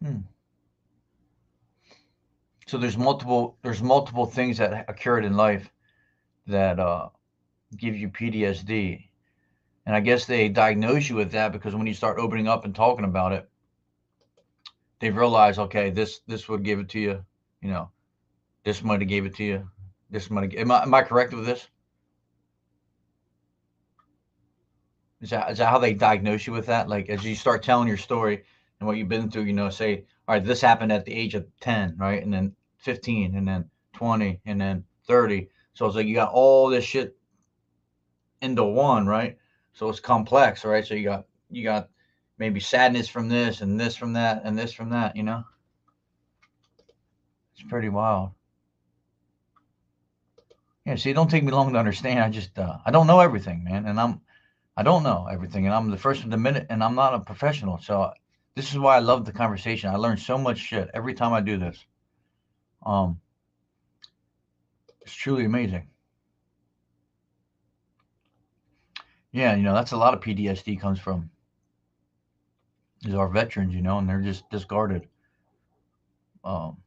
Hmm. So there's multiple things that occurred in life that give you PTSD, and I guess they diagnose you with that because when you start opening up and talking about it, they realize, okay, this would give it to you. You know, this might have gave it to you. This might have. Am I correct with this? Is that how they diagnose you with that? Like as you start telling your story and what you've been through, say, all right, this happened at the age of 10, right? And then 15, and then 20, and then 30. So it's like you got all this shit into one, right? So it's complex, right? So you got maybe sadness from this from that, and this from that. It's pretty wild. Yeah, see, it don't take me long to understand. I don't know everything, man, and I don't know everything, and I'm the first one to admit it, and I'm not a professional. So this is why I love the conversation. I learn so much shit every time I do this. Um, it's truly amazing. Yeah, that's a lot of PTSD comes from is our veterans, and they're just discarded. Um,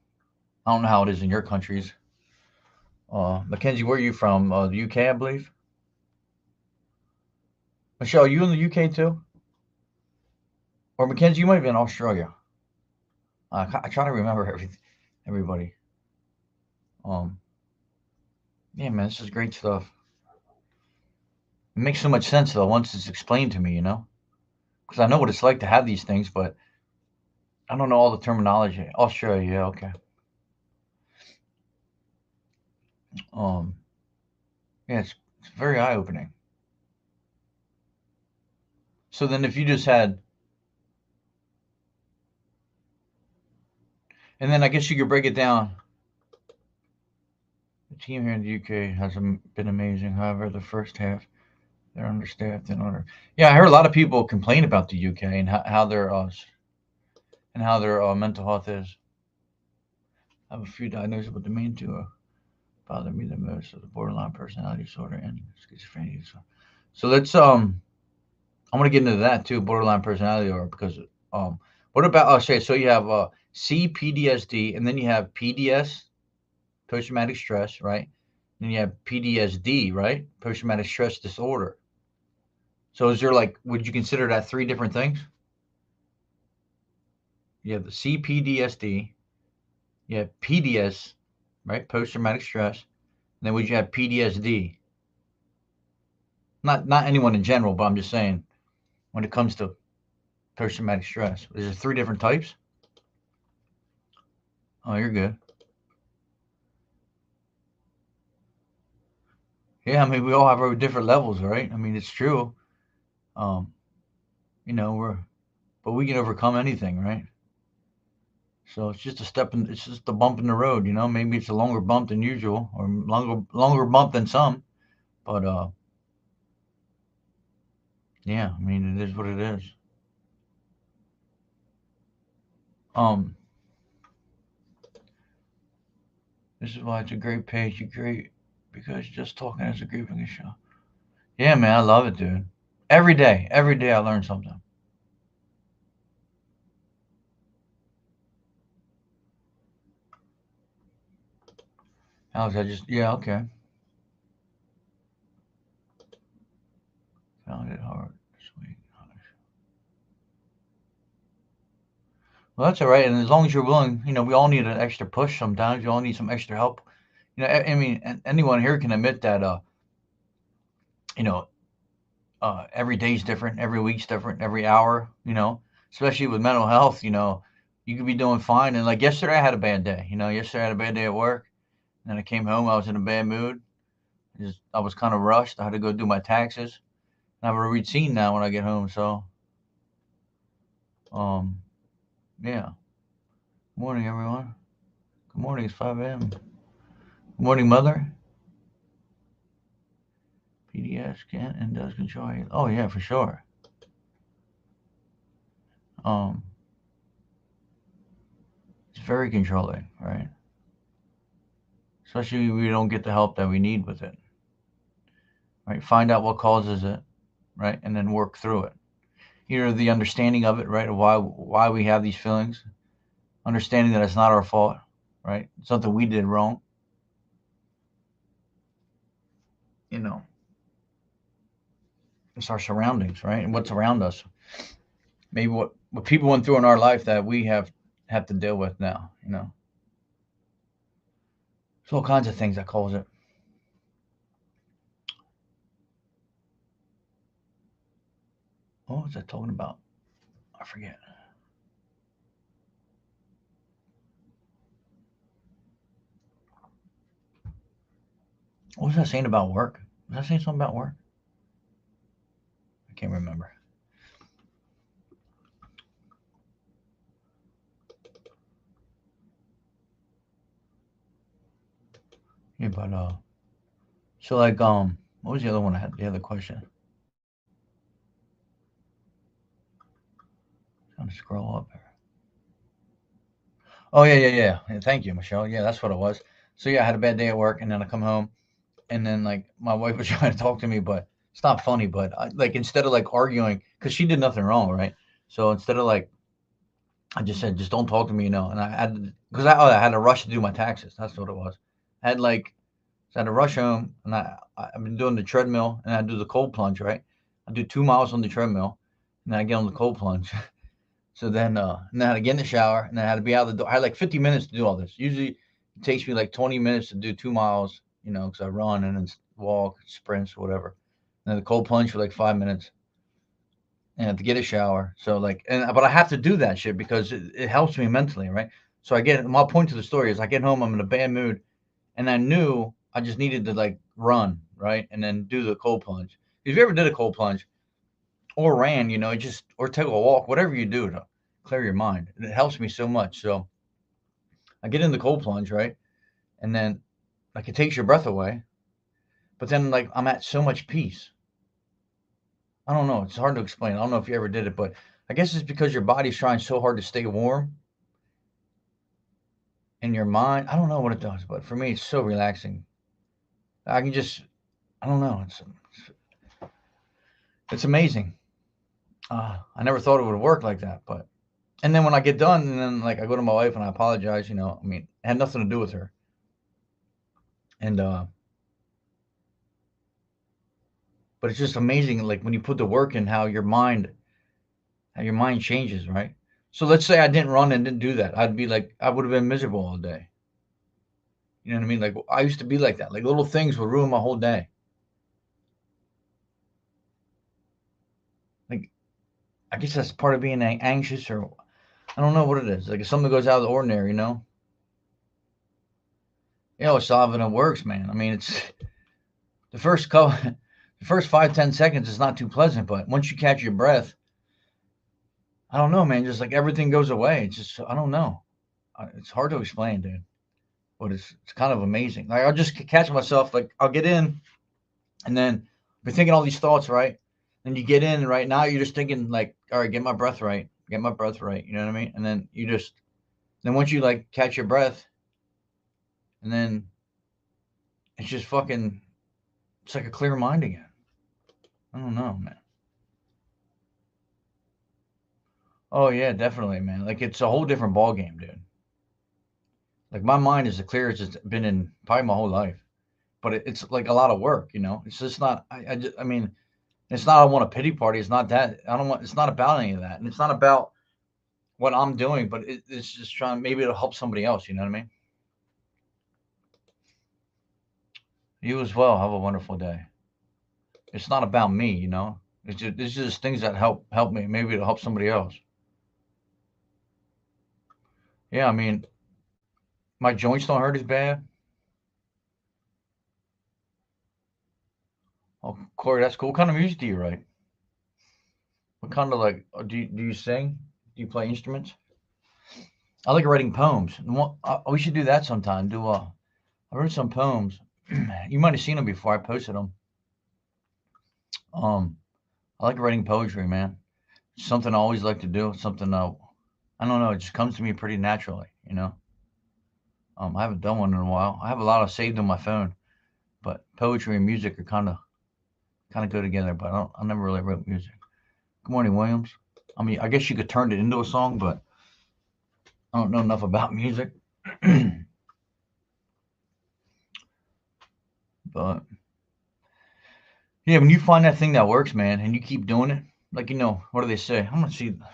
I don't know how it is in your countries. Mackenzie, where are you from? The UK, I believe. Michelle, you in the UK too? Or Mackenzie, you might be in Australia. I try to remember everybody. Um, yeah, man, this is great stuff. It makes so much sense though once it's explained to me. Because I know what it's like to have these things, but I don't know all the terminology. Australia, yeah, okay. Um, yeah, it's very eye opening. So then, if you just had, and then I guess you could break it down. The team here in the UK has been amazing. However, the first half they're understaffed and under. Yeah, I heard a lot of people complain about the UK and how their mental health is. I have a few diagnoses, but the main two bother me the most are the borderline personality disorder and schizophrenia. So let's I want to get into that too, borderline personality disorder, because what about okay? So you have CPTSD, and then you have PDS, post traumatic stress, right? Then you have PTSD, right? Post traumatic stress disorder. So is there would you consider that three different things? You have the CPDSD, you have PDS, right? Post traumatic stress. And then would you have PTSD? Not anyone in general, but I'm just saying when it comes to post traumatic stress, is there three different types? Oh, you're good. Yeah, I mean we all have our different levels, right? I mean it's true. Um, but we can overcome anything, right? So it's just a step in, it's just a bump in the road. Maybe it's a longer bump than usual, or longer bump than some, but yeah, I mean it is what it is. Um, this is why it's a great page. You great because just talking is a great fucking show. Yeah, man, I love it, dude. Every day I learn something. Alex, yeah, okay. Found it hard. Sweet. Well, that's all right. And as long as you're willing, we all need an extra push sometimes. You all need some extra help. I mean, anyone here can admit that, you know, every day's different, every week's different, every hour, especially with mental health, you could be doing fine. And like yesterday, I had a bad day. Yesterday I had a bad day at work. And then I came home, I was in a bad mood. I was kind of rushed. I had to go do my taxes. I have a routine now when I get home. So, um, yeah. Good morning, everyone. Good morning. It's 5 a.m. Good morning, mother. PDS can and does control you. Oh, yeah, for sure. Um, it's very controlling, right? Especially when we don't get the help that we need with it, right? Find out what causes it, right? And then work through it. Either the understanding of it, right? Of why we have these feelings, understanding that it's not our fault, right? It's something we did wrong, you know. It's our surroundings, right? And what's around us. Maybe what people went through in our life that we have to deal with now. There's all kinds of things that cause it. What was I talking about? I forget. What was I saying about work? Was I saying something about work? I can't remember. Yeah, but so what was the other one I had? The other question. Trying to scroll up here. Oh yeah. Thank you, Michelle. Yeah, that's what it was. So yeah, I had a bad day at work, and then I come home, and then like my wife was trying to talk to me, but it's not funny, but like instead of like arguing, because she did nothing wrong, right? So instead of like, I just said, just don't talk to me, And I had because I had to rush to do my taxes. That's what it was. I had like so I had to rush home, and I've been doing the treadmill, and I do the cold plunge, right? I do 2 miles on the treadmill, and then I get on the cold plunge. So and then I had to get in the shower, and then I had to be out the door. I had like 50 minutes to do all this. Usually, it takes me like 20 minutes to do 2 miles, because I run and then walk, sprints, whatever. And then the cold plunge for like 5 minutes, and I have to get a shower. So like, but I have to do that shit because it helps me mentally, right? So my point to the story is I get home, I'm in a bad mood, and I knew I just needed to like run, right, and then do the cold plunge. If you ever did a cold plunge or ran, or take a walk, whatever you do to clear your mind, it helps me so much. So I get in the cold plunge, right, and then like it takes your breath away, but then like I'm at so much peace. I don't know. It's hard to explain. I don't know if you ever did it, but I guess it's because your body's trying so hard to stay warm, and your mind. I don't know what it does, but for me, it's so relaxing. I can just. I don't know. It's amazing. I never thought it would work like that, but and then when I get done, and then like I go to my wife and I apologize. I mean, it had nothing to do with her, and but it's just amazing, like when you put the work in, how your mind changes, right? So let's say I didn't run and didn't do that, I'd be like, I would have been miserable all day. You know what I mean? Like I used to be like that. Like little things would ruin my whole day. Like I guess that's part of being anxious, or I don't know what it is. Like if something goes out of the ordinary, it's not even it works, man. I mean, it's the first couple, the first 5-10 seconds is not too pleasant, but once you catch your breath, I don't know, man. Just like everything goes away. It's just I don't know. It's hard to explain, dude. But it's kind of amazing. Like I'll just catch myself. Like I'll get in, and then be thinking all these thoughts, right? And you get in, right now you're just thinking like, all right, get my breath right, get my breath right. You know what I mean? And then once you like catch your breath, and then it's just fucking. It's like a clear mind again. I don't know, man. Oh yeah, definitely, man. Like it's a whole different ball game, dude. Like my mind is as clear as it's been in probably my whole life. But it's like a lot of work. It's just not. I mean, it's not. I want a pity party. It's not that. I don't want. It's not about any of that, and it's not about what I'm doing. But it's just trying. Maybe it'll help somebody else. You know what I mean? You as well. Have a wonderful day. It's not about me. It's just things that help me. Maybe it'll help somebody else. Yeah. I mean, my joints don't hurt as bad. Oh, Corey, that's cool. What kind of music do you write? What kind of like do you sing? Do you play instruments? I like writing poems. We should do that sometime. I wrote some poems. You might have seen them before I posted them. Um, I like writing poetry, man. It's something I always like to do. Something I don't know. It just comes to me pretty naturally. I haven't done one in a while. I have a lot of saved on my phone, but poetry and music are kind of go together. But I never really wrote music. Good morning, Williams. I mean, I guess you could turn it into a song, but I don't know enough about music. But yeah, when you find that thing that works, man, and you keep doing it, like what do they say? I'm gonna see. I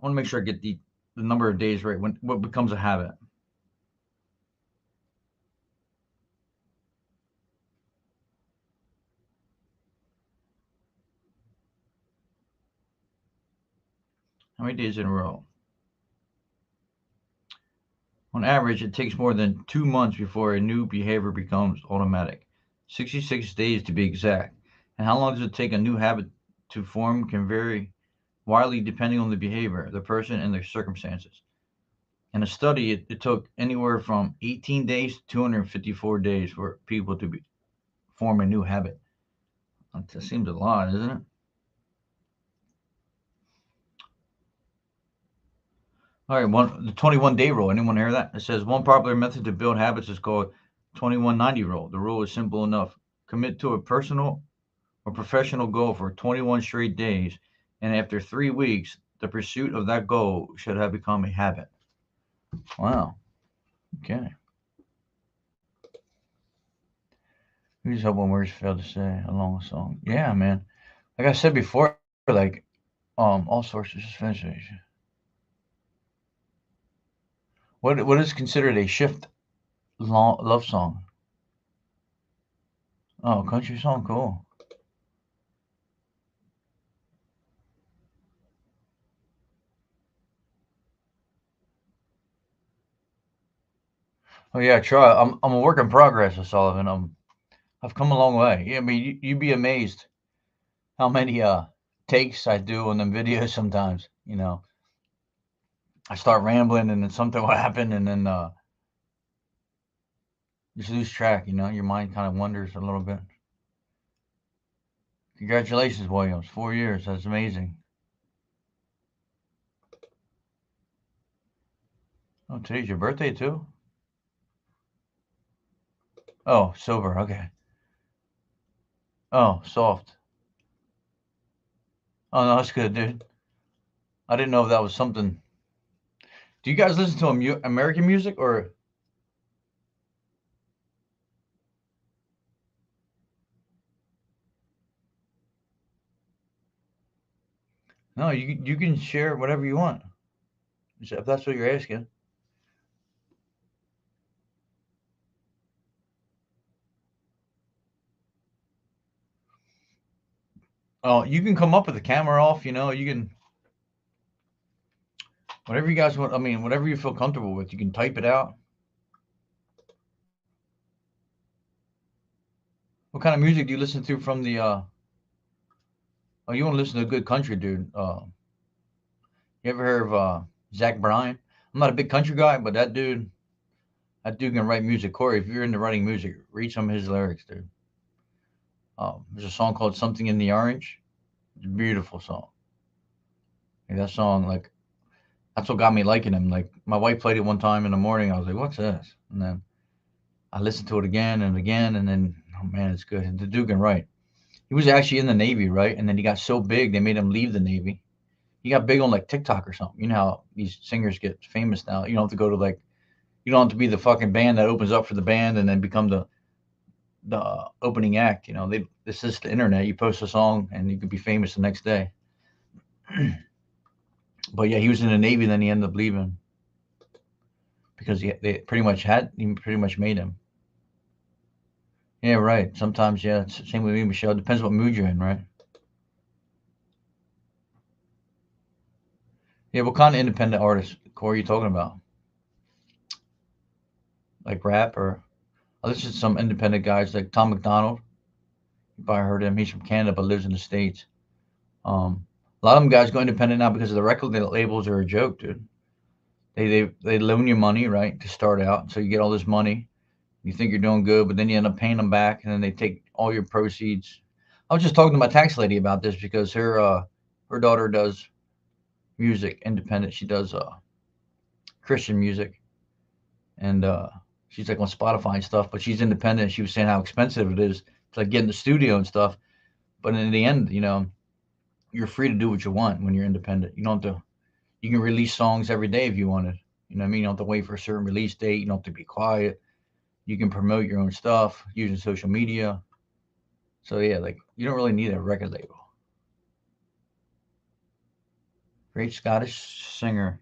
want to make sure I get the number of days right when what becomes a habit. How many days in a row? On average, it takes more than 2 months before a new behavior becomes automatic. 66 days to be exact. And how long does it take a new habit to form can vary widely depending on the behavior, the person, and their circumstances. In a study, it took anywhere from 18 days to 254 days for people to form a new habit. That seems a lot, isn't it? All right, the 21-day rule. Anyone hear that? It says one popular method to build habits is called 2190 rule. The rule is simple enough. Commit to a personal a professional goal for 21 straight days, and after 3 weeks, the pursuit of that goal should have become a habit. Wow. Okay. Here's hoping words failed to say along a song. Yeah, man. Like I said before, like all sources just finish it. What is considered a shift love song? Oh, country song, cool. Oh yeah, try. I'm a work in progress, Sullivan. I've come a long way. Yeah, I mean, you'd be amazed how many takes I do on them videos sometimes. I start rambling and then something will happen and then you just lose track. Your mind kind of wanders a little bit. Congratulations, Williams. 4 years. That's amazing. Oh, today's your birthday too. Oh, sober. Okay. Oh, soft. Oh no, that's good, dude. I didn't know if that was something. Do you guys listen to American music or no? You can share whatever you want if that's what you're asking. Oh, you can come up with the camera off. You can whatever you guys want. I mean, whatever you feel comfortable with. You can type it out. What kind of music do you listen to from the? Oh, you want to listen to good country, dude? You ever heard of Zach Bryan? I'm not a big country guy, but that dude can write music. Corey, if you're into writing music, read some of his lyrics, dude. There's a song called "Something in the Orange." It's a beautiful song. Like, that song, like that's what got me liking him. Like my wife played it one time in the morning. I was like, "What's this?" And then I listened to it again and again, and then oh man, it's good. And the dude can write. He was actually in the Navy, right? And then he got so big they made him leave the Navy. He got big on like TikTok or something. You know how these singers get famous now. You don't have to go to like you don't have to be the fucking band that opens up for the band and then become the opening act. This is the internet. You post a song and you could be famous the next day. But yeah, he was in the Navy, then he ended up leaving because he pretty much made him. Yeah, right. Sometimes, yeah, it's the same with me, Michelle. Depends what mood you're in, right? Yeah, what kind of independent artists, Corey, you talking about? Like rap or I listen to some independent guys like Tom McDonald. You probably heard him. He's from Canada but lives in the States. A lot of them guys go independent now because of the record labels are a joke, dude. They loan you money, right, to start out. So you get all this money. You think you're doing good, but then you end up paying them back, and then they take all your proceeds. I was just talking to my tax lady about this because her daughter does music, independent. She does Christian music, and she's like on Spotify and stuff. But she's independent. She was saying how expensive it is to like get in the studio and stuff. But in the end, you're free to do what you want when you're independent. You don't have to. You can release songs every day if you wanted. You know what I mean? You don't have to wait for a certain release date. You don't have to be quiet. You can promote your own stuff using social media. So yeah, like you don't really need a record label. Great Scottish singer.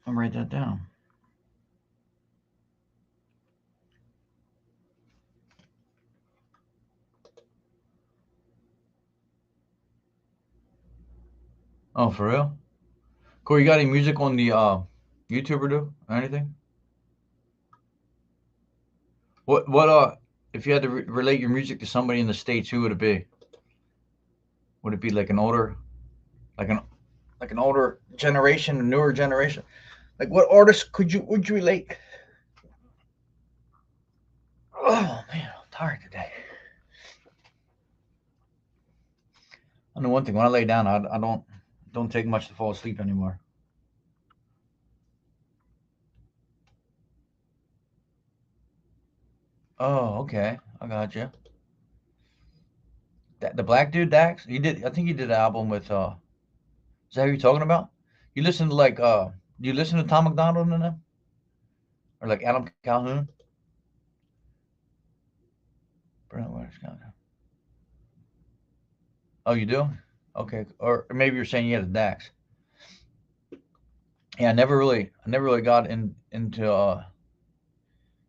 I'll write that down. Oh, for real? Corey, you got any music on the YouTube or do or anything? What if you had to relate your music to somebody in the States, who would it be? Would it be like an like an older generation, a newer generation? Like what artist would you relate? Oh man, I'm tired today. I know one thing. When I lay down, I don't take much to fall asleep anymore. Oh, okay. I got you. The black dude, Dax. He did. I think he did an album with. Is that who you're talking about? You listen to like. Do you listen to Tom McDonald and them, or like Adam Calhoun? Brent West Calhoun. Oh, you do? Okay. Or maybe you're saying you had a Dax. Yeah, I never really got into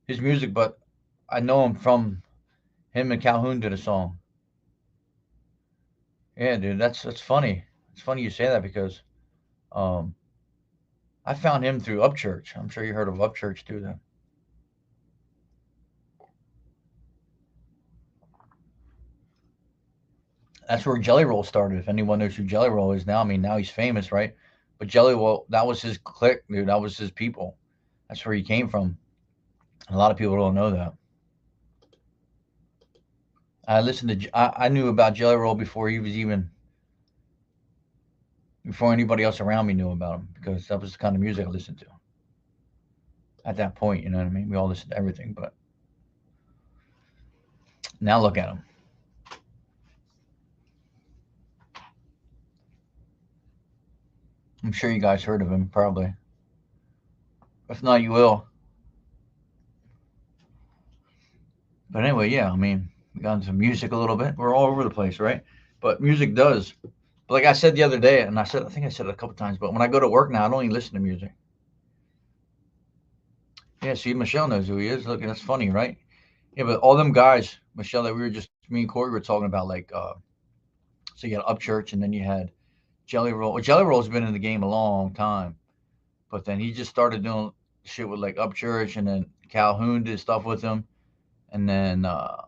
his music, but I know him from him and Calhoun did a song. Yeah, dude, that's funny. It's funny you say that because um, I found him through Upchurch. I'm sure you heard of Upchurch too. Then that's where Jelly Roll started. If anyone knows who Jelly Roll is now, I mean, now he's famous, right? But Jelly Roll, that was his clique, dude. That was his people. That's where he came from. A lot of people don't know that. I knew about Jelly Roll before he was even before anybody else around me knew about him because that was the kind of music I listened to at that point. You know what I mean? We all listened to everything, but now look at him. I'm sure you guys heard of him, probably. If not, you will. But anyway, yeah, I mean, we got into music a little bit. We're all over the place, right? But music does. Like I said the other day, and I think I said it a couple times, but when I go to work now, I don't even listen to music. Yeah, see, Michelle knows who he is. Look, that's funny, right? Yeah, but all them guys, Michelle, that we were just, me and Corey were talking about, like, so you had Upchurch, and then you had Jelly Roll. Well, Jelly Roll's been in the game a long time, but then he just started doing shit with like Upchurch, and then Calhoun did stuff with him, and then I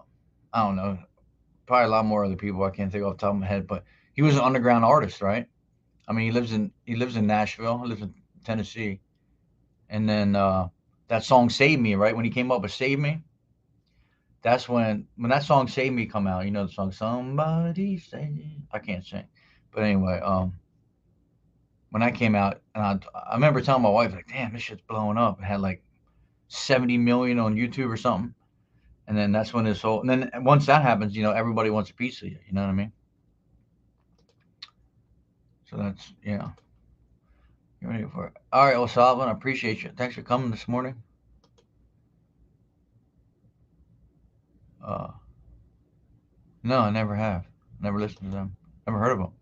don't know, probably a lot more other people I can't think off the top of my head, but he was an underground artist, right? I mean, he lives in Nashville, he lives in Tennessee, and then that song "Save Me," right? When he came up with "Save Me," that's when that song "Save Me" come out. You know the song "Somebody Save." I can't sing, but anyway, when that came out, and I remember telling my wife like, "Damn, this shit's blowing up." It had like 70 million on YouTube or something, and then that's when this whole. And then once that happens, everybody wants a piece of you. You know what I mean? So that's yeah. You ready for it? All right, well, Salvin, I appreciate you. Thanks for coming this morning. Uh, no, I never have. Never listened to them. Never heard of them.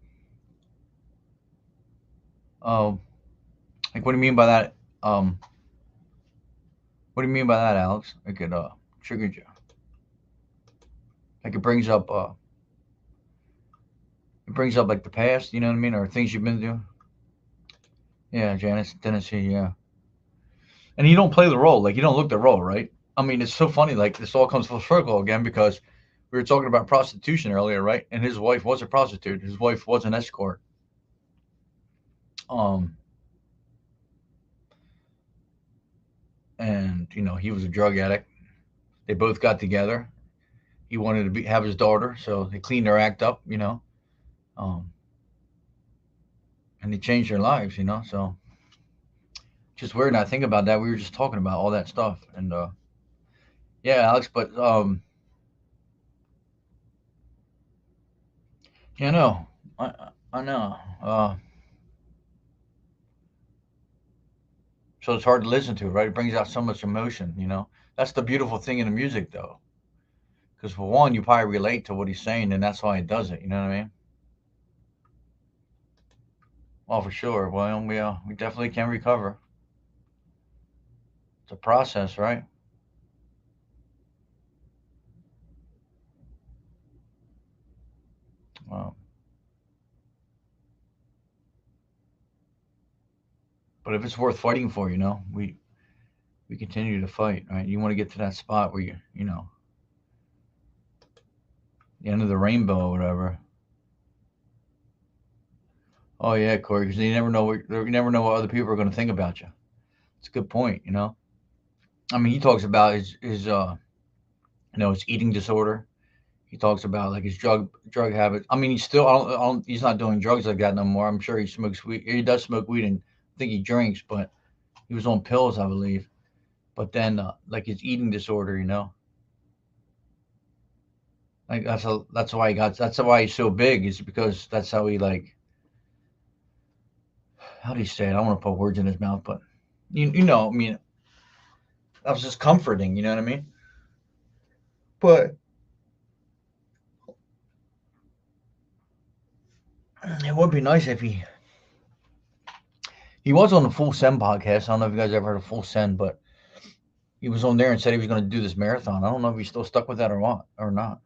Oh, like what do you mean by that? Um, what do you mean by that, Alex? Like it triggered you. Like it brings up like the past. You know what I mean, or things you've been through. Yeah, Janice, Tennessee. Yeah, and you don't play the role. Like you don't look the role, right? I mean, it's so funny. Like this all comes full circle again because we were talking about prostitution earlier, right? And his wife was a prostitute. His wife was an escort. Um, and he was a drug addict. They both got together. He wanted to have his daughter, so they cleaned their act up, um, and they changed their lives, So just weird. And I think about that. We were just talking about all that stuff, and yeah, Alex. But yeah, no, I know. So it's hard to listen to, right? It brings out so much emotion. That's the beautiful thing in the music, though, because for one, you probably relate to what he's saying, and that's why he does it. You know what I mean? Well, for sure. Well, we definitely can recover. It's a process, right? Well, but if it's worth fighting for, we continue to fight, right? You want to get to that spot where the end of the rainbow or whatever. Oh yeah, Corey, because you never know what other people are going to think about you. It's a good point. I mean, he talks about his eating disorder. He talks about like his drug habits. I mean, he's still he's not doing drugs like that no more. I'm sure he smokes weed. He does smoke weed, and I think he drinks, but he was on pills, I believe. But then like his eating disorder. Like that's why he got that's why he's so big is because that's how he like how do you say it? I don't want to put words in his mouth, but you know, I mean, that was just comforting. You know what I mean? But it would be nice if he was on the Full Send podcast. I don't know if you guys ever heard of Full Send, but he was on there and said he was going to do this marathon. I don't know if he's still stuck with that or what or not.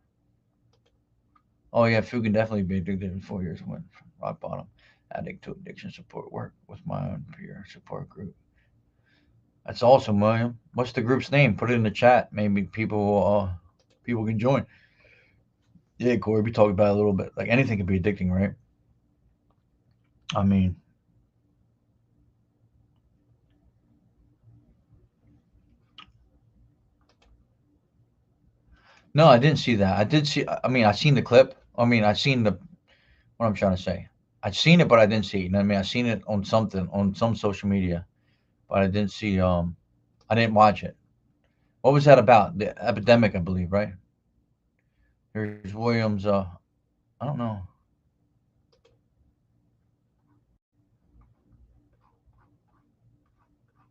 Oh yeah, food can definitely be addicted in 4 years. Went from rock bottom, addict to addiction support work with my own peer support group. That's awesome, William. What's the group's name? Put it in the chat. Maybe people can join. Yeah, Corey, we talked about it a little bit. Like anything can be addicting, right? I mean, no, I didn't see that. I did see. I mean, I seen the clip. I mean, I seen the what I'm trying to say. I've seen it, but I didn't see it. You know what I mean? I seen it on something on some social media, but I didn't see. I didn't watch it. What was that about? The epidemic, I believe, right? There's Williams. I don't know.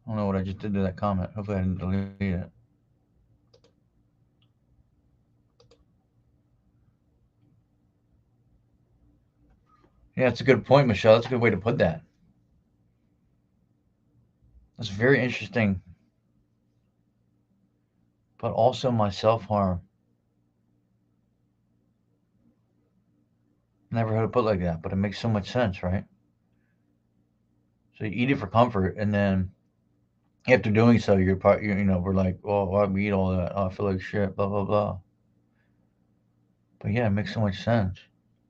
I don't know what I just did to that comment. Hopefully, I didn't delete it. Yeah, that's a good point, Michelle. That's a good way to put that. That's very interesting, but also my self harm. Never heard it put like that, but it makes so much sense, right? So you eat it for comfort, and then after doing so, you're part. You know, we're like, well, why we eat all that? Oh, I feel like shit. Blah blah blah. But yeah, it makes so much sense.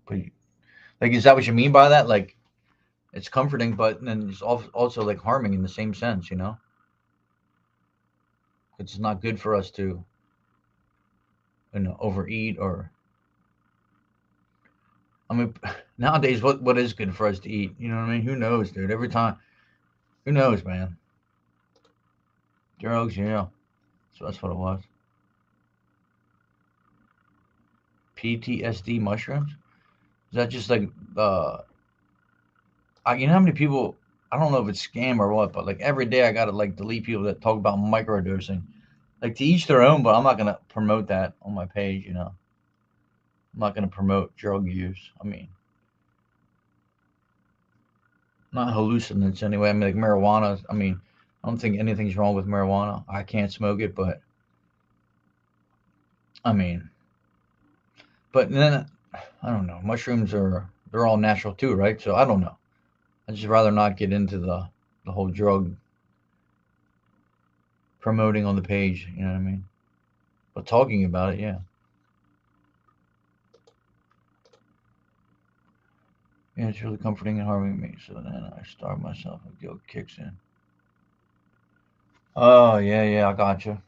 But like, is that what you mean by that? Like, it's comforting, but then it's also like harming in the same sense. You know, it's not good for us to overeat or. I mean, nowadays, what is good for us to eat? You know what I mean? Who knows, dude? Every time, who knows, man? Drugs, yeah. So that's what it was. PTSD mushrooms. Is that just like uh? You know how many people? I don't know if it's scam or what, but like every day I gotta like delete people that talk about microdosing. Like to each their own, but I'm not gonna promote that on my page. You know, I'm not gonna promote drug use. I mean, not hallucinants anyway. I mean, like marijuana. I mean, I don't think anything's wrong with marijuana. I can't smoke it, but I mean, but then I don't know. Mushrooms are they're all natural too, right? So I don't know. I would just rather not get into the whole drug promoting on the page. You know what I mean? But talking about it, yeah, yeah, it's really comforting and harming me. So then I starve myself and guilt kicks in. Oh yeah, yeah, I got you.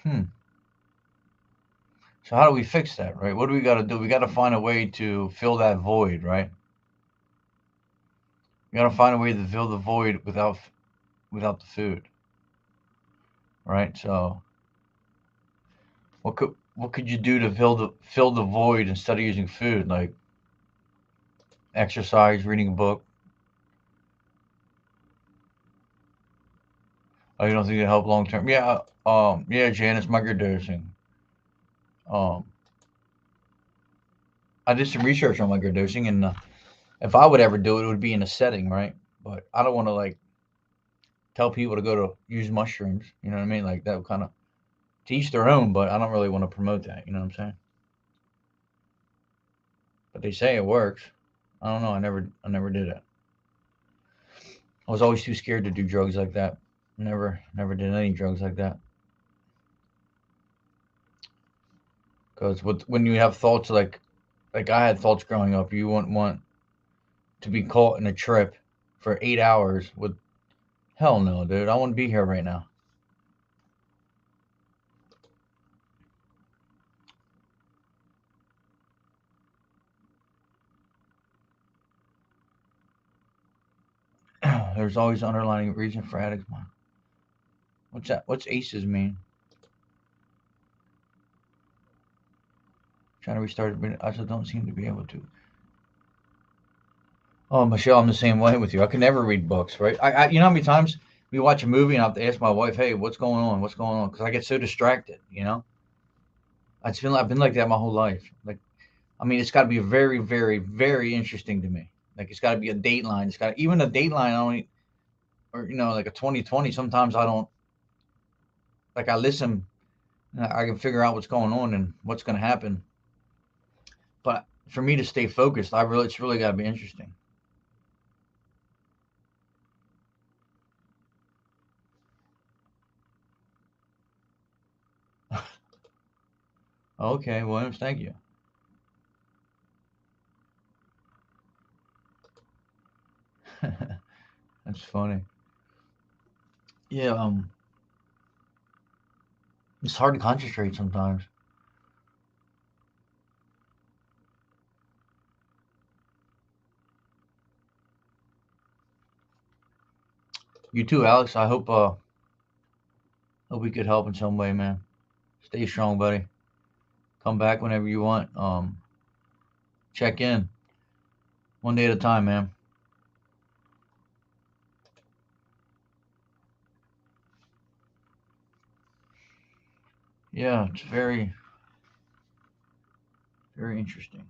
Hmm. So how do we fix that, right? What do we got to do? We got to find a way to fill that void, right? We got to find a way to fill the void without the food, right? So what could you do to fill the void instead of using food, like exercise, reading a book? Oh, you don't think it help long term? Yeah. Yeah, Janice, microdosing. Um, I did some research on microdosing, and if I would ever do it, it would be in a setting, right? But I don't want to like tell people to go to use mushrooms. You know what I mean? Like that would kind of teach their own, but I don't really want to promote that. You know what I'm saying? But they say it works. I don't know. I never did it. I was always too scared to do drugs like that. Never did any drugs like that. Because when you have thoughts like I had thoughts growing up, you wouldn't want to be caught in a trip for 8 hours with hell no, dude. I want to be here right now. There's always an underlying reason for addicts. What's that? What's ACEs mean? Trying to restart it, but I still don't seem to be able to. Oh, Michelle, I'm the same way with you. I can never read books, right? You know how many times we watch a movie and I have to ask my wife, "Hey, what's going on? What's going on?" Because I get so distracted. I've been like that my whole life. Like, I mean, it's got to be very, very, very interesting to me. Like, it's got to be a Dateline. It's got even a Dateline. I don't, or like a 2020. Sometimes I don't like. I listen. I can figure out what's going on and what's going to happen. But for me to stay focused, it's really got to be interesting. Okay, Williams, thank you. That's funny. Yeah, it's hard to concentrate sometimes. You too, Alex. I hope we could help in some way, man. Stay strong, buddy. Come back whenever you want. Check in one day at a time, man. Yeah, it's very, very interesting.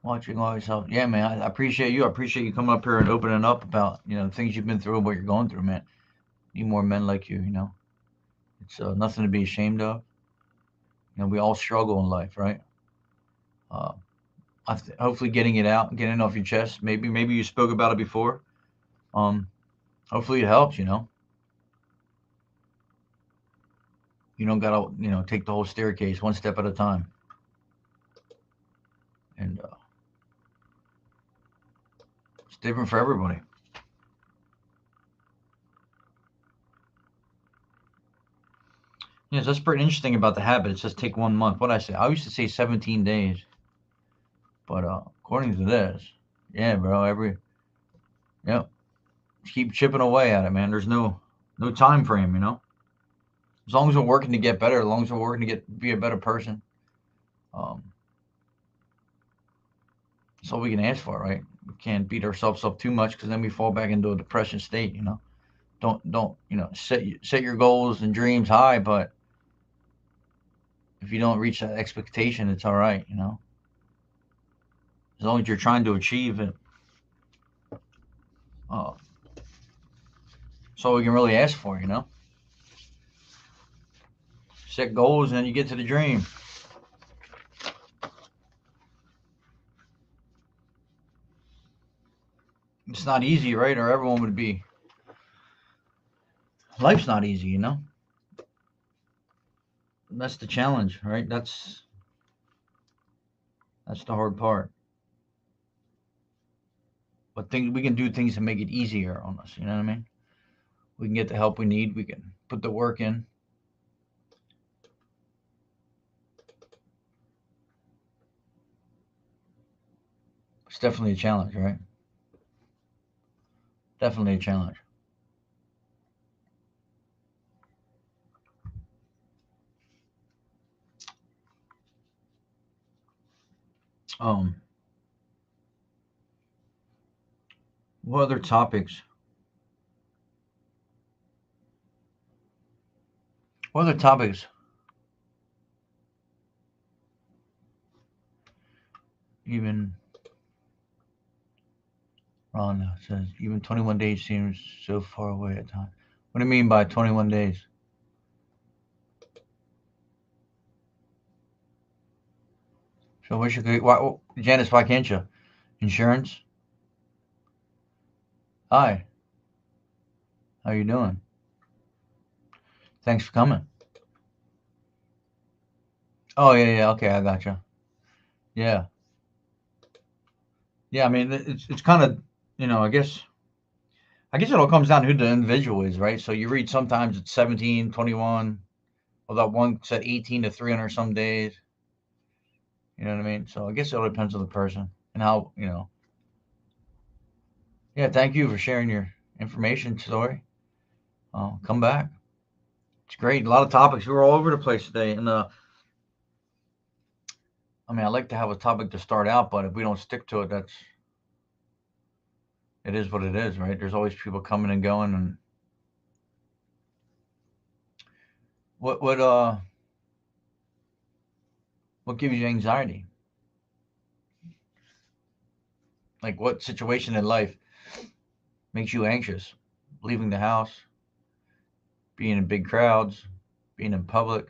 Watching always helps. Yeah, man. I appreciate you. I appreciate you coming up here and opening up about the things you've been through and what you're going through, man. Need more men like you. It's nothing to be ashamed of. We all struggle in life, right? Uh, hopefully, getting it out, getting it off your chest. Maybe you spoke about it before. Um, hopefully, it helps. You don't gotta take the whole staircase one step at a time. And it's different for everybody. Yes, that's pretty interesting about the habit. It says take 1 month. What I say? I used to say 17 days, but according to this, yeah, bro, yep, keep chipping away at it, man. There's no time frame, As long as we're working to get better, as long as we're working to be a better person, um, that's all we can ask for, right? We can't beat ourselves up too much because then we fall back into a depression state. Don't set your goals and dreams high, but if you don't reach that expectation, it's all right. As long as you're trying to achieve it, uh, that's all we can really ask for. Set goals and then you get to the dream. It's not easy, right? Or everyone would be. Life's not easy. That's the challenge, right? That's the hard part. But we can do things to make it easier on us. You know what I mean? We can get the help we need. We can put the work in. It's definitely a challenge, right? Definitely a challenge. Um, what other topics? What other topics? Even Ron says even 21 days seems so far away at times. What do you mean by 21 days? So what should why, Janice? Why can't you? Insurance? Hi, how you doing? Thanks for coming. Oh yeah, yeah. Okay, I gotcha. Yeah, yeah. I mean, it's kind of I guess it all comes down to who the individual is, right? So you read sometimes it's 17, 21. Well, that one said 18 to 300 some days. You know what I mean? So I guess it all depends on the person and how. Yeah, thank you for sharing your information story. Come back. It's great. A lot of topics. We were all over the place today, and I mean, I like to have a topic to start out, but if we don't stick to it, it is what it is, right? There's always people coming and going, and what what uh what gives you anxiety? Like what situation in life makes you anxious? Leaving the house, being in big crowds, being in public,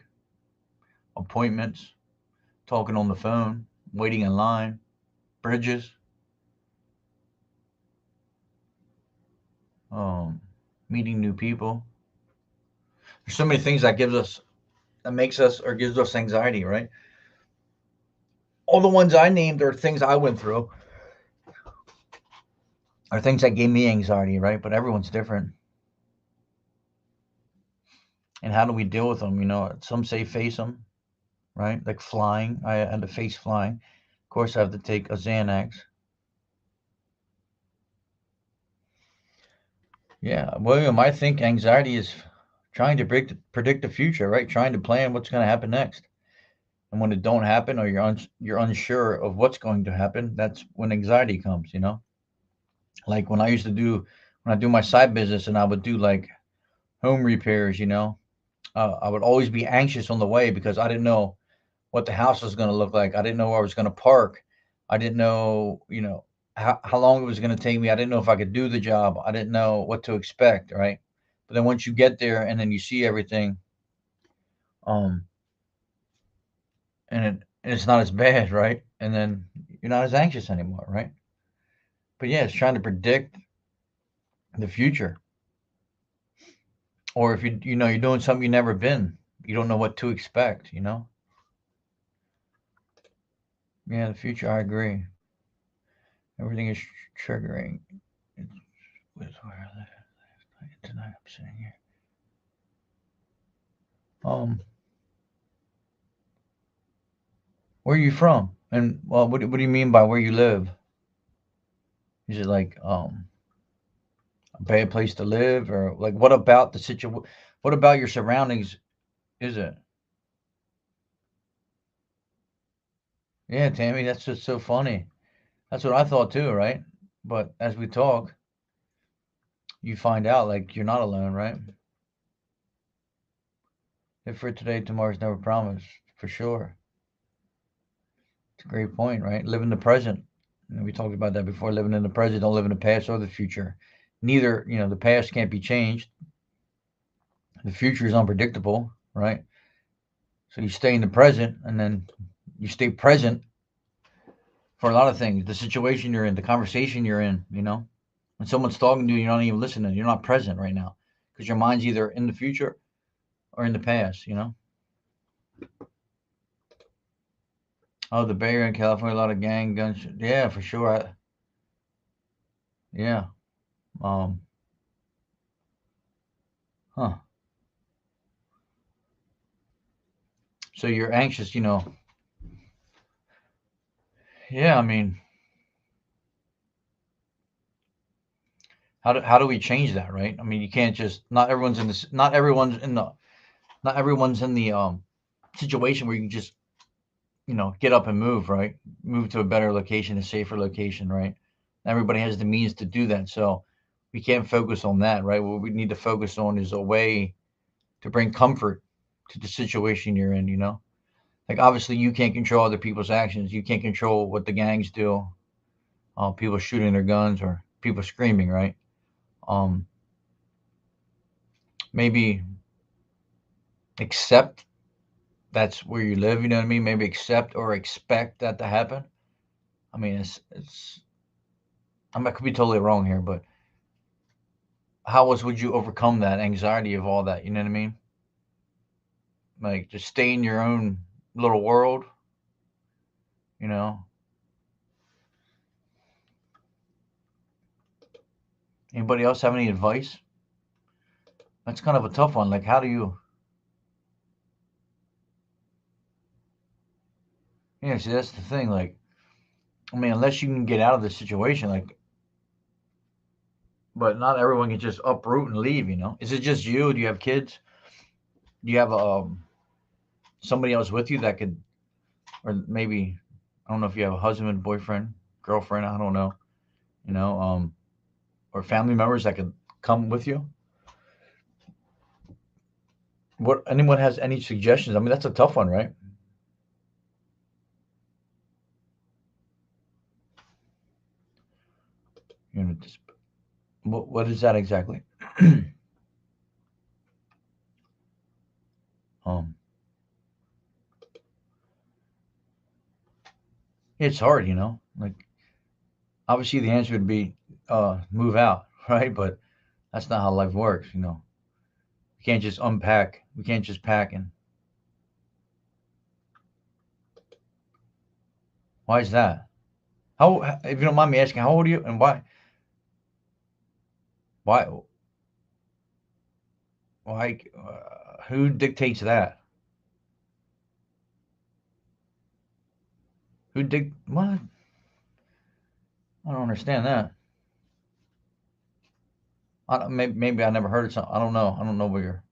appointments, talking on the phone, waiting in line, bridges, um, meeting new people. There's so many things that makes us or gives us anxiety, right? All the ones I named are things I went through, are things that gave me anxiety, right? But everyone's different. And how do we deal with them? Some say face them, right? Like flying. I had to face flying. Of course, I have to take a Xanax. Yeah, William, I think anxiety is trying to predict the future, right? Trying to plan what's going to happen next. And when it don't happen or you're unsure of what's going to happen, that's when anxiety comes. Like when I do my side business and I would do like home repairs. I would always be anxious on the way because I didn't know what the house was going to look like. I didn't know where I was going to park. I didn't know, how long it was going to take me. I didn't know if I could do the job. I didn't know what to expect, right? But then once you get there and then you see everything, um, and it's not as bad, right? And then you're not as anxious anymore, right? But yeah, it's trying to predict the future. Or if you're doing something you've never been, you don't know what to expect. Yeah, the future, I agree. Everything is triggering. It's with where I live tonight. I'm sitting here. Um, where are you from? And well, what do you mean by where you live? Is it like a bad place to live, or like what about the situation? What about your surroundings? Is it? Yeah, Tammy, that's just so funny. That's what I thought too, right? But as we talk, you find out like you're not alone, right? If for today, tomorrow's never promised, for sure. It's a great point, right? Live in the present. We talked about that before. Living in the present, don't live in the past or the future. Neither, the past can't be changed. The future is unpredictable, right? So you stay in the present and then you stay present for a lot of things. The situation you're in, the conversation you're in. When someone's talking to you, you're not even listening. You're not present right now because your mind's either in the future or in the past. Oh, the Bay Area in California, a lot of gang guns. Yeah, for sure. Yeah. Um, huh. So you're anxious. Yeah, I mean, how do we change that, right? I mean, you can't just not everyone's in the situation where you can just get up and move, right? Move to a better location, a safer location, right? Everybody has the means to do that, so we can't focus on that, right? What we need to focus on is a way to bring comfort to the situation you're in. Like obviously you can't control other people's actions. You can't control what the gangs do. People shooting their guns or people screaming, right? Um, maybe accept that's where you live. You know what I mean? Maybe accept or expect that to happen. I mean, I could be totally wrong here, but how else would you overcome that anxiety of all that? You know what I mean? Like just stay in your own little world. You know. Anybody else have any advice? That's kind of a tough one. Like, how do you? Yeah, see, that's the thing. Like, I mean, unless you can get out of the situation, like but not everyone can just uproot and leave. Is it just you? Do you have kids? Do you have somebody else with you that could, or maybe I don't know if you have a husband, boyfriend, girlfriend. I don't know. You know, or family members that could come with you. What anyone has any suggestions? I mean, that's a tough one, right? You know, what is that exactly? um, it's hard, Like obviously the answer would be move out, right? But that's not how life works. We can't just unpack. We can't just pack. And why is that? How, if you don't mind me asking, how old are you and why? Why? Why? Who dictates that? What? I don't understand that. Maybe I never heard of something. I don't know. I don't know where you're.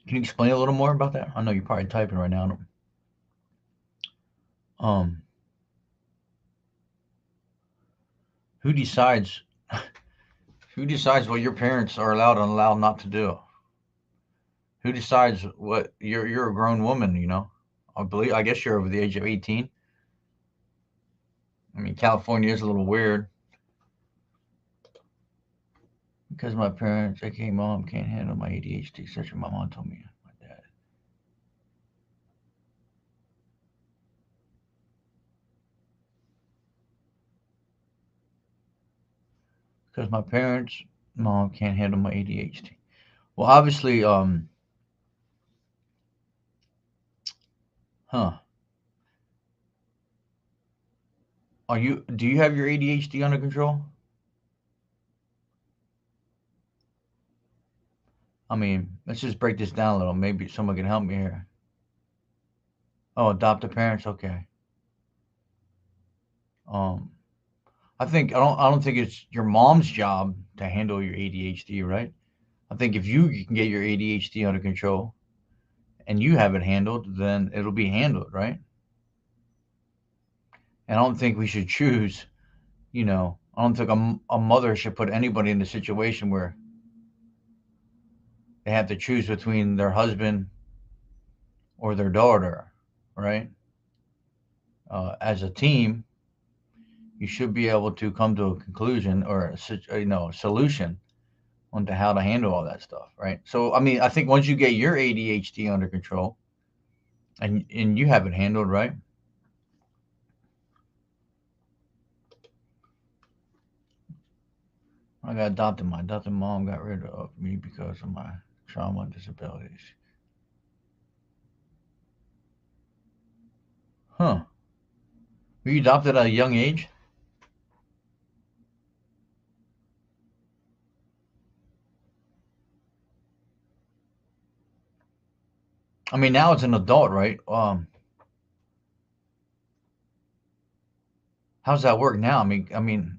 Can you explain a little more about that? I know you're probably typing right now. Um, who decides? Who decides what your parents are allowed and allowed not to do? Who decides what you're a grown woman? I guess you're over the age of 18. I mean, California is a little weird because my parents, aka mom, can't handle my ADHD. Such a my mom told me. My dad. Because my parents, mom can't handle my ADHD. Well, obviously, huh? Do you have your ADHD under control? I mean, let's just break this down a little. Maybe someone can help me here. Oh, adoptive parents. Okay. Um, I don't think it's your mom's job to handle your ADHD, right? I think if you can get your ADHD under control and you have it handled, then it'll be handled, right? And I don't think we should choose. I don't think a mother should put anybody in a situation where they have to choose between their husband or their daughter, right? As a team, you should be able to come to a conclusion or a solution on to how to handle all that stuff, right? So I mean, I think once you get your ADHD under control and you have it handled, right? I got adopted. My adopted mom got rid of me because of my trauma and disabilities. Huh? Were you adopted at a young age? I mean, now it's an adult, right? How's that work now? I mean,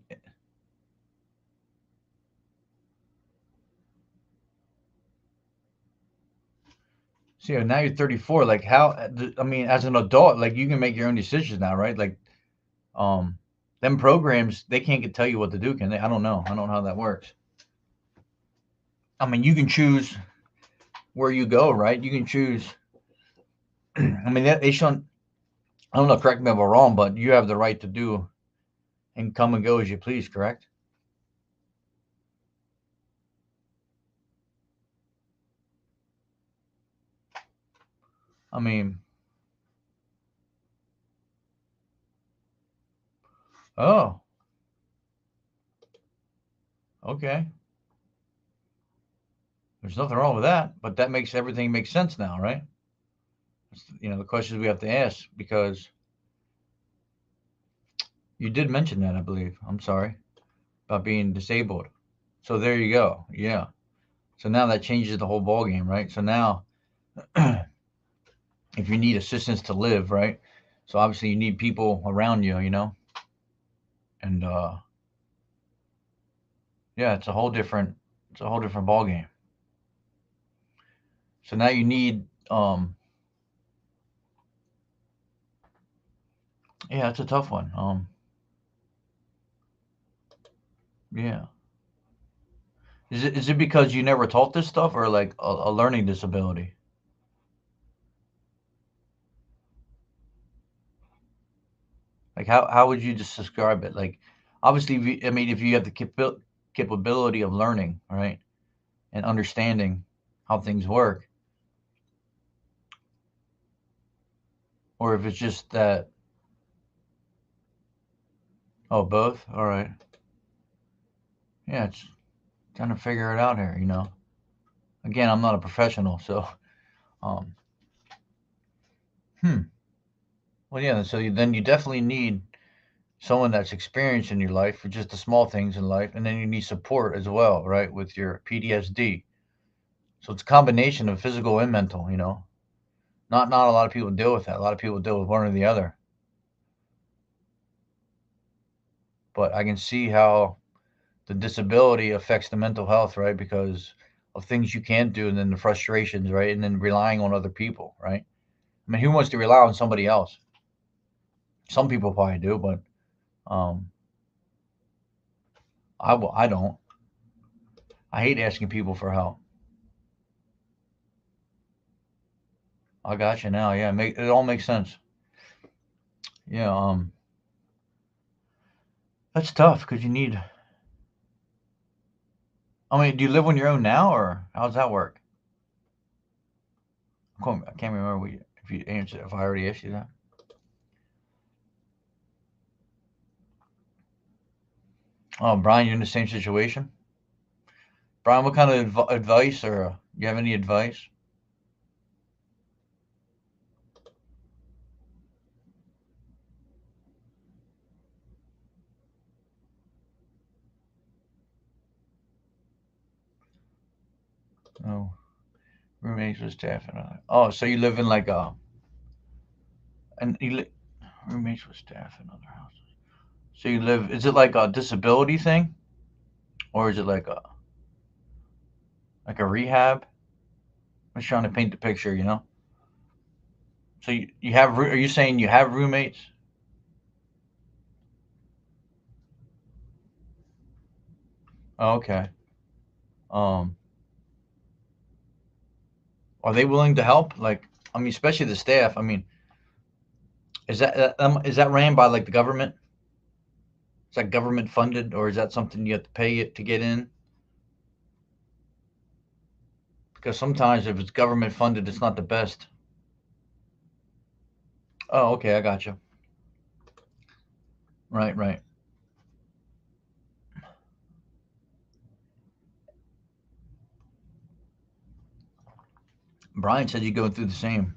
see, now you're 34. Like, how? I mean, as an adult, like you can make your own decisions now, right? Like, um, them programs, they can't tell you what to do, can they? I don't know. I don't know how that works. I mean, you can choose where you go, right? You can choose. I mean, they shouldn't. I don't know. Correct me if I'm wrong, but you have the right to do and come and go as you please. Correct? I mean, oh, okay. There's nothing wrong with that, but that makes everything make sense now, right? The questions we have to ask because you did mention that, I believe. I'm sorry about being disabled. So there you go. Yeah. So now that changes the whole ball game, right? So now if you need assistance to live, right? So obviously you need people around you, and yeah, it's a whole different ball game. So now you need, yeah, it's a tough one. Yeah, is it because you never taught this stuff, or like a learning disability? Like how would you just describe it? Like obviously, I mean, if you have the capability of learning, right, and understanding how things work, or if it's just that, oh, both. All right, yeah, it's trying to figure it out here. Again, I'm not a professional, so um, hmm. Well, yeah. So then you definitely need someone that's experienced in your life for just the small things in life, and then you need support as well, right, with your PTSD. So it's a combination of physical and mental. Not a lot of people deal with that. A lot of people deal with one or the other. But I can see how the disability affects the mental health, right? Because of things you can't do, and then the frustrations, right? And then relying on other people, right? I mean, who wants to rely on somebody else? Some people probably do, but um, I don't. I hate asking people for help. I got you now. Yeah, it all makes sense. Yeah, that's tough because you need. I mean, do you live on your own now, or how does that work? I can't remember if you answered, if I already asked you that. Oh, Brian, you're in the same situation. Brian, what kind of advice, or you have any advice? Oh, roommates with staff and other. Oh, so you live in like and roommates with staff in other houses. So you live. Is it like a disability thing, or is it like a rehab? I'm just trying to paint the picture. So you have. Are you saying you have roommates? Oh, okay. Um, are they willing to help? Like, I mean, especially the staff. I mean, is that ran by like the government? Is that government funded, or is that something you have to pay it to get in? Because sometimes if it's government funded, it's not the best. Oh, okay, I got you. Right, right. Brian said you go through the same.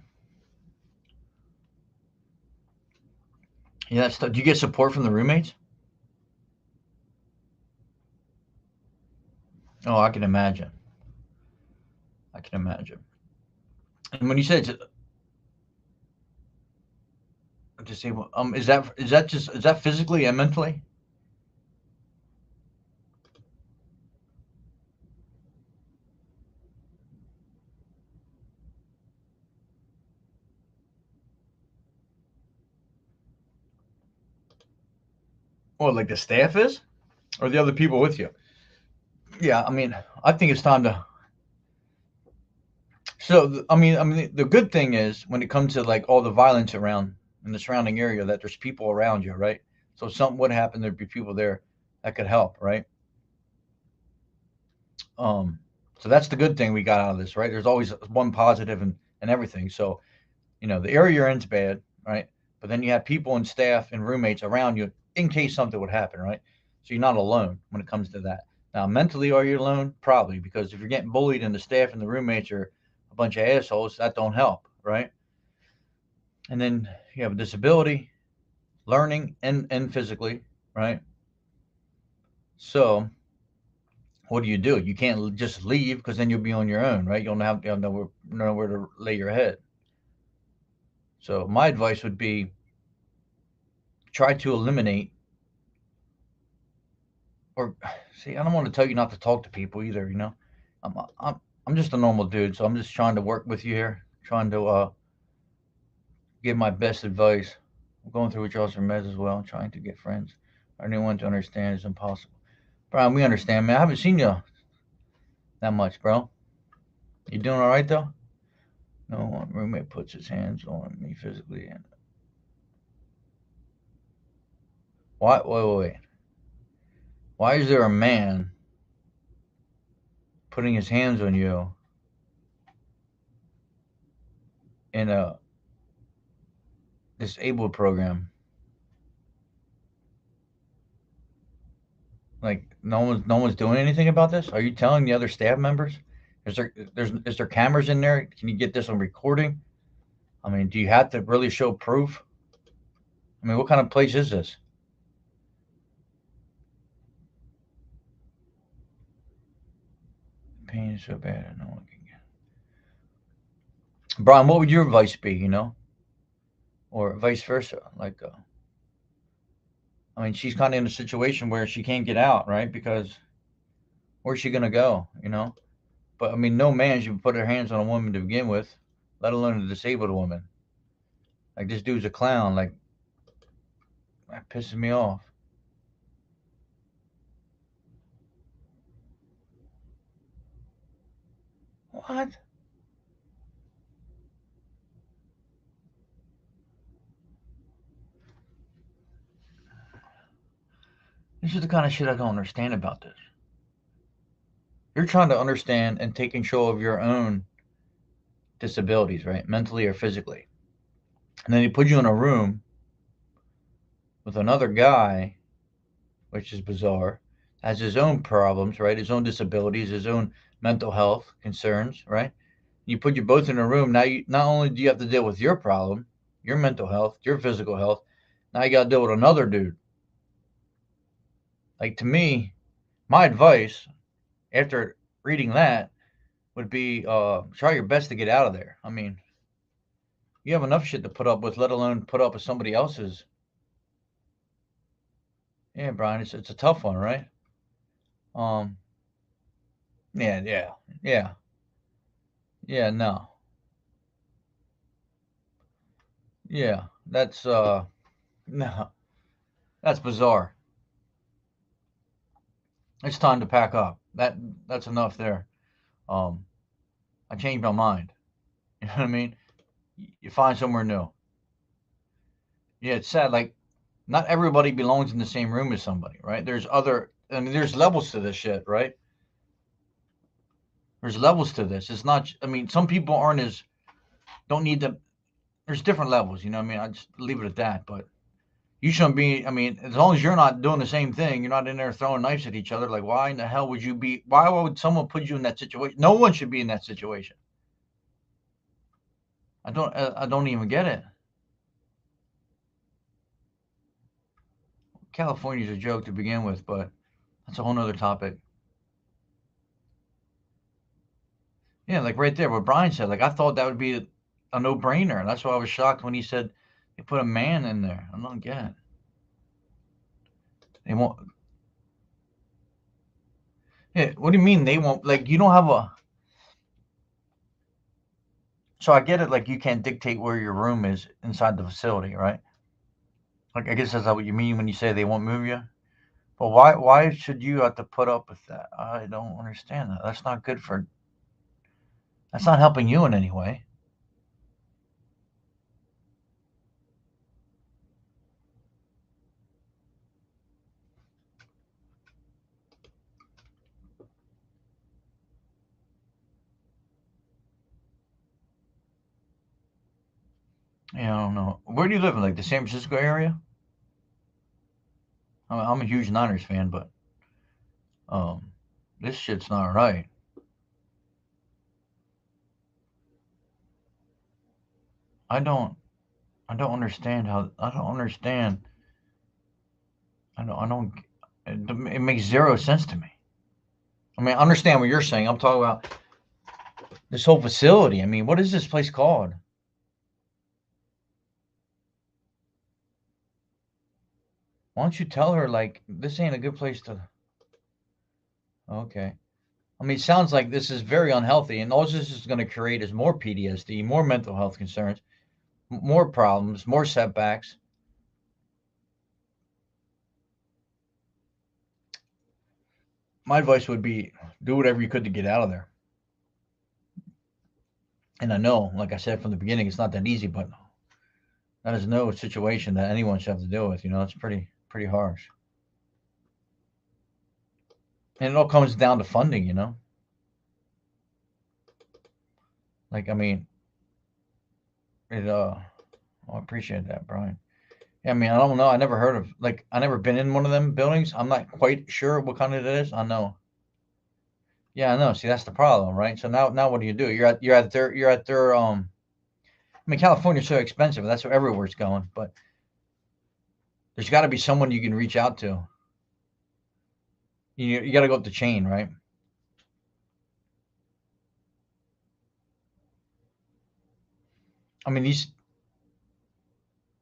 Yeah, that's. Do you get support from the roommates? Oh, I can imagine. I can imagine. And when you said disabled, is that physically and mentally? Or like the staff is, or the other people with you? Yeah, I mean, I think it's time to. So, I mean, the good thing is when it comes to like all the violence around in the surrounding area, that there's people around you, right? So if something would happen, there'd be people there that could help, right? Um, so that's the good thing we got out of this, right? There's always one positive and everything. So the area you're in's bad, right? But then you have people and staff and roommates around you in case something would happen, right? So you're not alone when it comes to that. Now, mentally, are you alone? Probably, because if you're getting bullied and the staff and the roommates are a bunch of assholes, that don't help, right? And then you have a disability, learning and physically, right? So what do? You can't just leave because then you'll be on your own, right? You'll have nowhere to lay your head. So my advice would be try to eliminate, or see, I don't want to tell you not to talk to people either. I'm I'm I'm just a normal dude, so I'm just trying to work with you here, trying to give my best advice. I'm going through withdrawals from meds as well, trying to get friends or anyone to understand is impossible. Brian, we understand, man. I haven't seen you that much, bro. You doing all right though? No one roommate puts his hands on me physically, and why? Wait. Why is there a man putting his hands on you in a disabled program? Like no one's doing anything about this? Are you telling the other staff members? Is there cameras in there? Can you get this on recording? I mean, do you have to really show proof? I mean, what kind of place is this? Pain is so bad, no one can get. Brian, what would your advice be? Or vice versa? Like, I mean, she's kind of in a situation where she can't get out, right? Because where's she gonna go? But I mean, no man should put their hands on a woman to begin with, let alone a disabled woman. Like this dude's a clown. Like that pisses me off. What? This is the kind of shit I don't understand about this. You're trying to understand and take control of your own disabilities, right? Mentally or physically. And then he put you in a room with another guy, which is bizarre, has his own problems, right? His own disabilities, his own mental health concerns, right? You put you both in a room. Now you not only do you have to deal with your problem, your mental health, your physical health, now you got to deal with another dude. Like to me, my advice after reading that would be try your best to get out of there. I mean, you have enough shit to put up with, let alone put up with somebody else's. Yeah, Brian, it's a tough one, right? Um, yeah, yeah, no, yeah. That's no, that's bizarre. It's time to pack up. That's enough there. Um, I changed my mind. You know what I mean? You find somewhere new. Yeah, it's sad. Like, not everybody belongs in the same room as somebody, right? I mean, there's levels to this shit, right? There's levels to this. It's not, I mean, some people don't need to, there's different levels, you know what I mean? I just leave it at that. But you shouldn't be, I mean, as long as you're not doing the same thing, you're not in there throwing knives at each other. Like, why in the hell why would someone put you in that situation? No one should be in that situation. I don't even get it. California's a joke to begin with, but that's a whole nother topic. Yeah, like right there, what Brian said. Like I thought that would be a no-brainer. That's why I was shocked when he said they put a man in there. I don't get it. They won't. Yeah, what do you mean they won't? Like you don't have a. So I get it. Like you can't dictate where your room is inside the facility, right? Like I guess that's not what you mean when you say they won't move you. But why should you have to put up with that? I don't understand that. That's not good for. That's not helping you in any way. Yeah, I don't know. Where do you live in? Like the San Francisco area? I'm a huge Niners fan, but um, this shit's not right. I don't. I don't understand how. I don't understand. I don't. I don't. It makes zero sense to me. I mean, I understand what you're saying. I'm talking about this whole facility. I mean, what is this place called? Why don't you tell her like this ain't a good place to? Okay. I mean, it sounds like this is very unhealthy, and all this is going to create is more PTSD, more mental health concerns, more problems, more setbacks. My advice would be do whatever you could to get out of there. And I know, like I said from the beginning, it's not that easy, but that is no situation that anyone should have to deal with. It's pretty harsh, and it all comes down to funding. Like I mean, it. I appreciate that, Brian. Yeah, I mean, I don't know. I never heard of like I never been in one of them buildings. I'm not quite sure what kind it is. I know. Yeah, I know. See, that's the problem, right? So now what do? You're at their. I mean, California's so expensive. That's where everywhere's going. But there's got to be someone you can reach out to. You got to go up the chain, right? I mean these.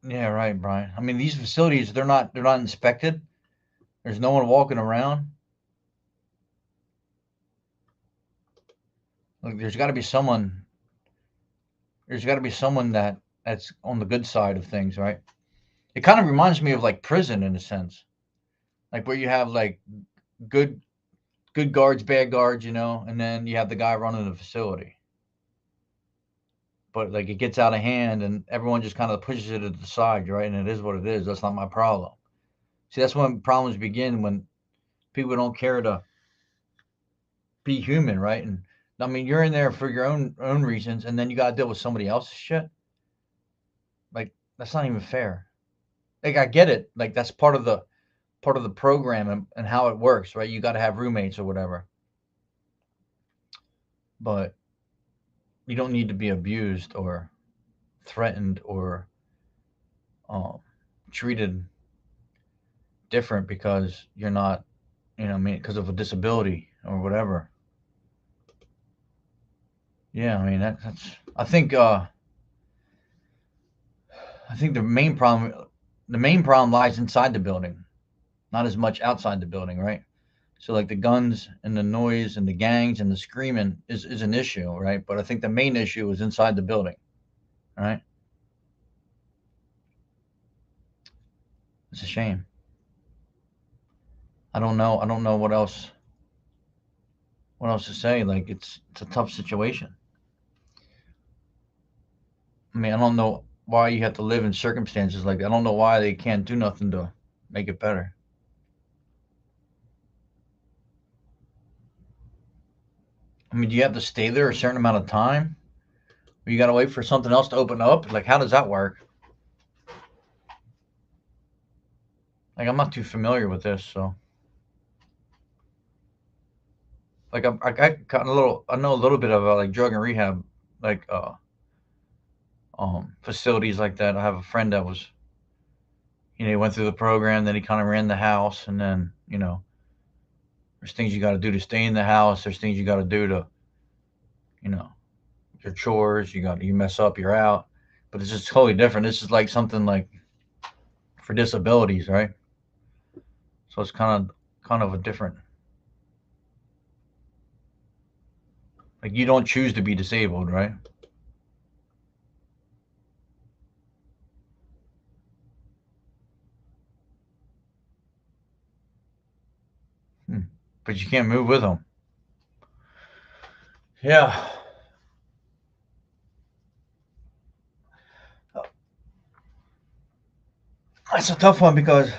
Yeah, right, Brian. I mean these facilities. They're not inspected. There's no one walking around. Like there's got to be someone. There's got to be someone that's on the good side of things, right? It kind of reminds me of like prison in a sense, like where you have like good good guards, bad guards, and then you have the guy running the facility. But like it gets out of hand, and everyone just kind of pushes it to the side, right? And it is what it is. That's not my problem. See, that's when problems begin when people don't care to be human, right? And I mean, you're in there for your own reasons, and then you got to deal with somebody else's shit. Like that's not even fair. Like I get it. Like that's part of the program and how it works, right? You got to have roommates or whatever, but you don't need to be abused or threatened or um, treated different because you're not, I mean, because of a disability or whatever. Yeah, I mean that's. I think the main problem lies inside the building, not as much outside the building, right? So like the guns and the noise and the gangs and the screaming is an issue, right? But I think the main issue is inside the building, right? It's a shame. I don't know. I don't know what else to say. Like it's a tough situation. I mean, I don't know why you have to live in circumstances like that. I don't know why they can't do nothing to make it better. I mean, do you have to stay there a certain amount of time? Or you got to wait for something else to open up? Like, how does that work? Like, I'm not too familiar with this, so like I got a little. I know a little bit about like drug and rehab, like facilities like that. I have a friend that was, he went through the program, then he kind of ran the house, and then there's things you got to do to stay in the house. There's things you got to do to, you know, your chores. You mess up, you're out. But it's just totally different. This is like something like for disabilities, right? So it's kind of a different. Like you don't choose to be disabled, right? Hmm. But you can't move with them. Yeah, that's a tough one because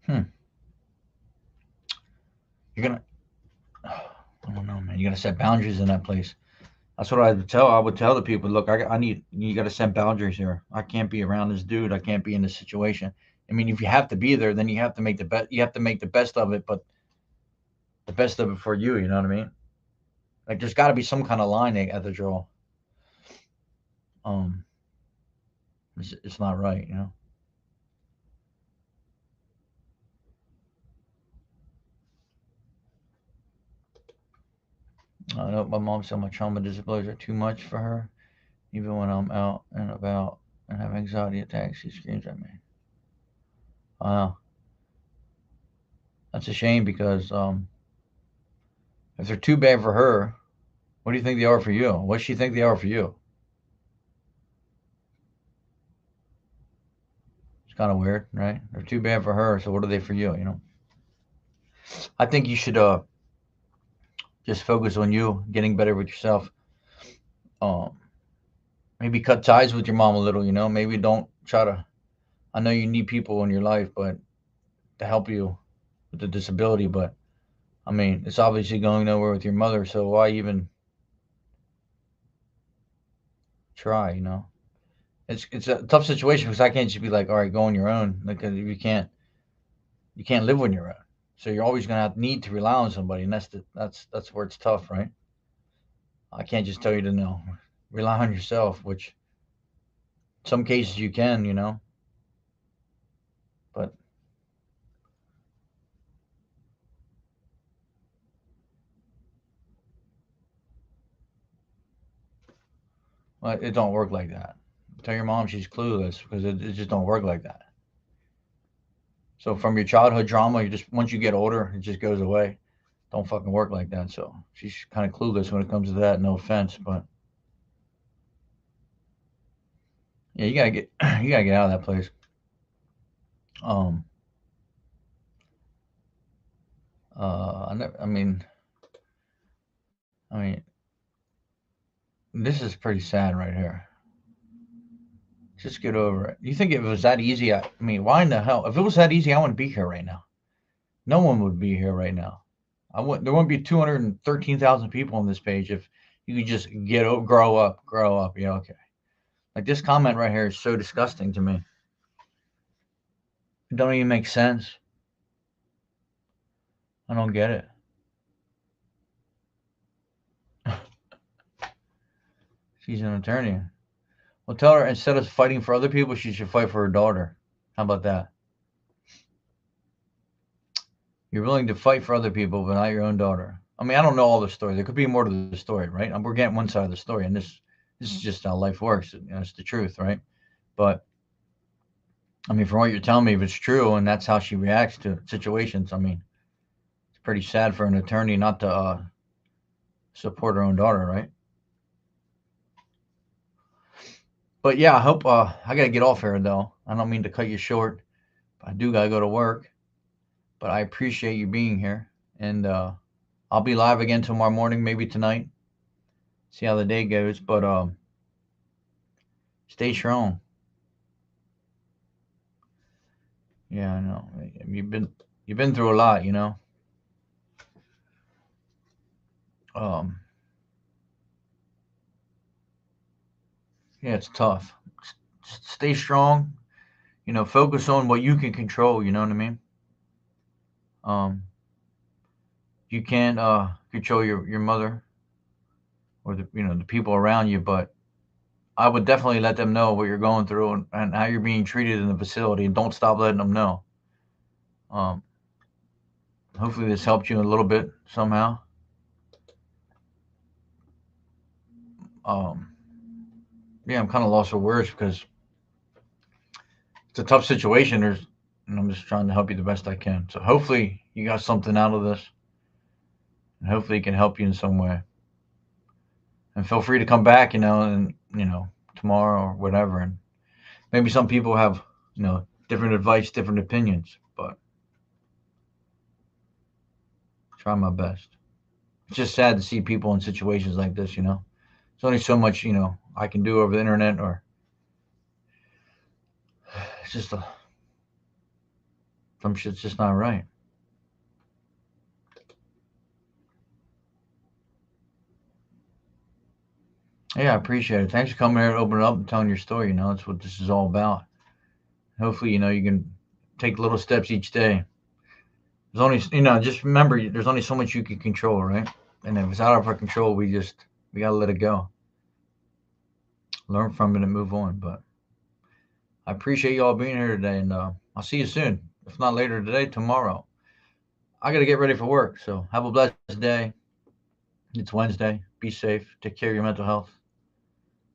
hmm, you're gonna. I don't know, man. You gotta set boundaries in that place. That's what I would tell the people. Look, I need you. Got to set boundaries here. I can't be around this dude. I can't be in this situation. I mean, if you have to be there, then you have to make the best. You have to make the best of it, but the best of it for you. You know what I mean? Like, there's got to be some kind of line they have to draw. Um, it's not right. I know my mom said my trauma disabilities are too much for her. Even when I'm out and about and have anxiety attacks, she screams at me. Wow, that's a shame because if they're too bad for her, what do you think they are for you? What does she think they are for you? It's kind of weird, right? They're too bad for her, so what are they for you? You know, I think you should just focus on you getting better with yourself. Um, maybe cut ties with your mom a little. You know, maybe don't try to. I know you need people in your life, but to help you with the disability, but I mean, it's obviously going nowhere with your mother, so why even try? You know, it's a tough situation because I can't just be like, all right, go on your own, because you can't live on your own. So you're always gonna have need to rely on somebody, and that's where it's tough, right? I can't just tell you to no rely on yourself, which some cases you can, you know, but well, it don't work like that. Tell your mom she's clueless because it just don't work like that. So from your childhood trauma, you just once you get older, it just goes away. Don't fucking work like that. So she's kind of clueless when it comes to that. No offense, but yeah, you gotta get you gotta get out of that place. Um, I never, I mean, this is pretty sad right here. Just get over it. You think if it was that easy? I mean, why in the hell? If it was that easy, I wouldn't be here right now. No one would be here right now. I would. There wouldn't be 213,000 people on this page if you could just grow up, grow up. Yeah, okay. Like this comment right here is so disgusting to me. It don't even make sense. I don't get it. She's an attorney. Well, tell her instead of fighting for other people, she should fight for her daughter. How about that? You're willing to fight for other people, but not your own daughter. I mean, I don't know all the story. There could be more to the story, right? We're getting one side of the story, and this is just how life works. You know, it's the truth, right? But I mean, from what you're telling me, if it's true and that's how she reacts to situations, I mean, it's pretty sad for an attorney not to support her own daughter, right? But yeah, I hope I gotta get off here though. I don't mean to cut you short. I do gotta go to work, but I appreciate you being here, and I'll be live again tomorrow morning, maybe tonight. See how the day goes, but stay strong. Yeah, I know. You've been through a lot, you know. Um, yeah, it's tough. Stay strong. You know, focus on what you can control. You know what I mean? Um, you can't control your mother or the people around you, but I would definitely let them know what you're going through and how you're being treated in the facility, and don't stop letting them know. Um, hopefully, this helped you a little bit somehow. Um, yeah, I'm kind of lost for words because it's a tough situation. And I'm just trying to help you the best I can. So hopefully, you got something out of this, and hopefully, it can help you in some way. And feel free to come back, and tomorrow or whatever. And maybe some people have different advice, different opinions, but try my best. It's just sad to see people in situations like this. There's only so much I can do over the internet, or it's just some shit's just not right. Yeah, I appreciate it. Thanks for coming here and opening up and telling your story. That's what this is all about. Hopefully, you can take little steps each day. There's only just remember there's only so much you can control, right? And if it's out of our control, we gotta let it go, learn from it, and move on. But I appreciate you all being here today, and I'll see you soon. If not later today, tomorrow. I gotta get ready for work, so have a blessed day. It's Wednesday. Be safe. Take care of your mental health.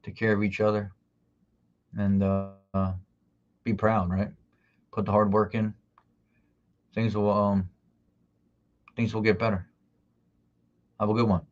take care of each other, and be proud, right? Put the hard work in. Things will things will get better. Have a good one.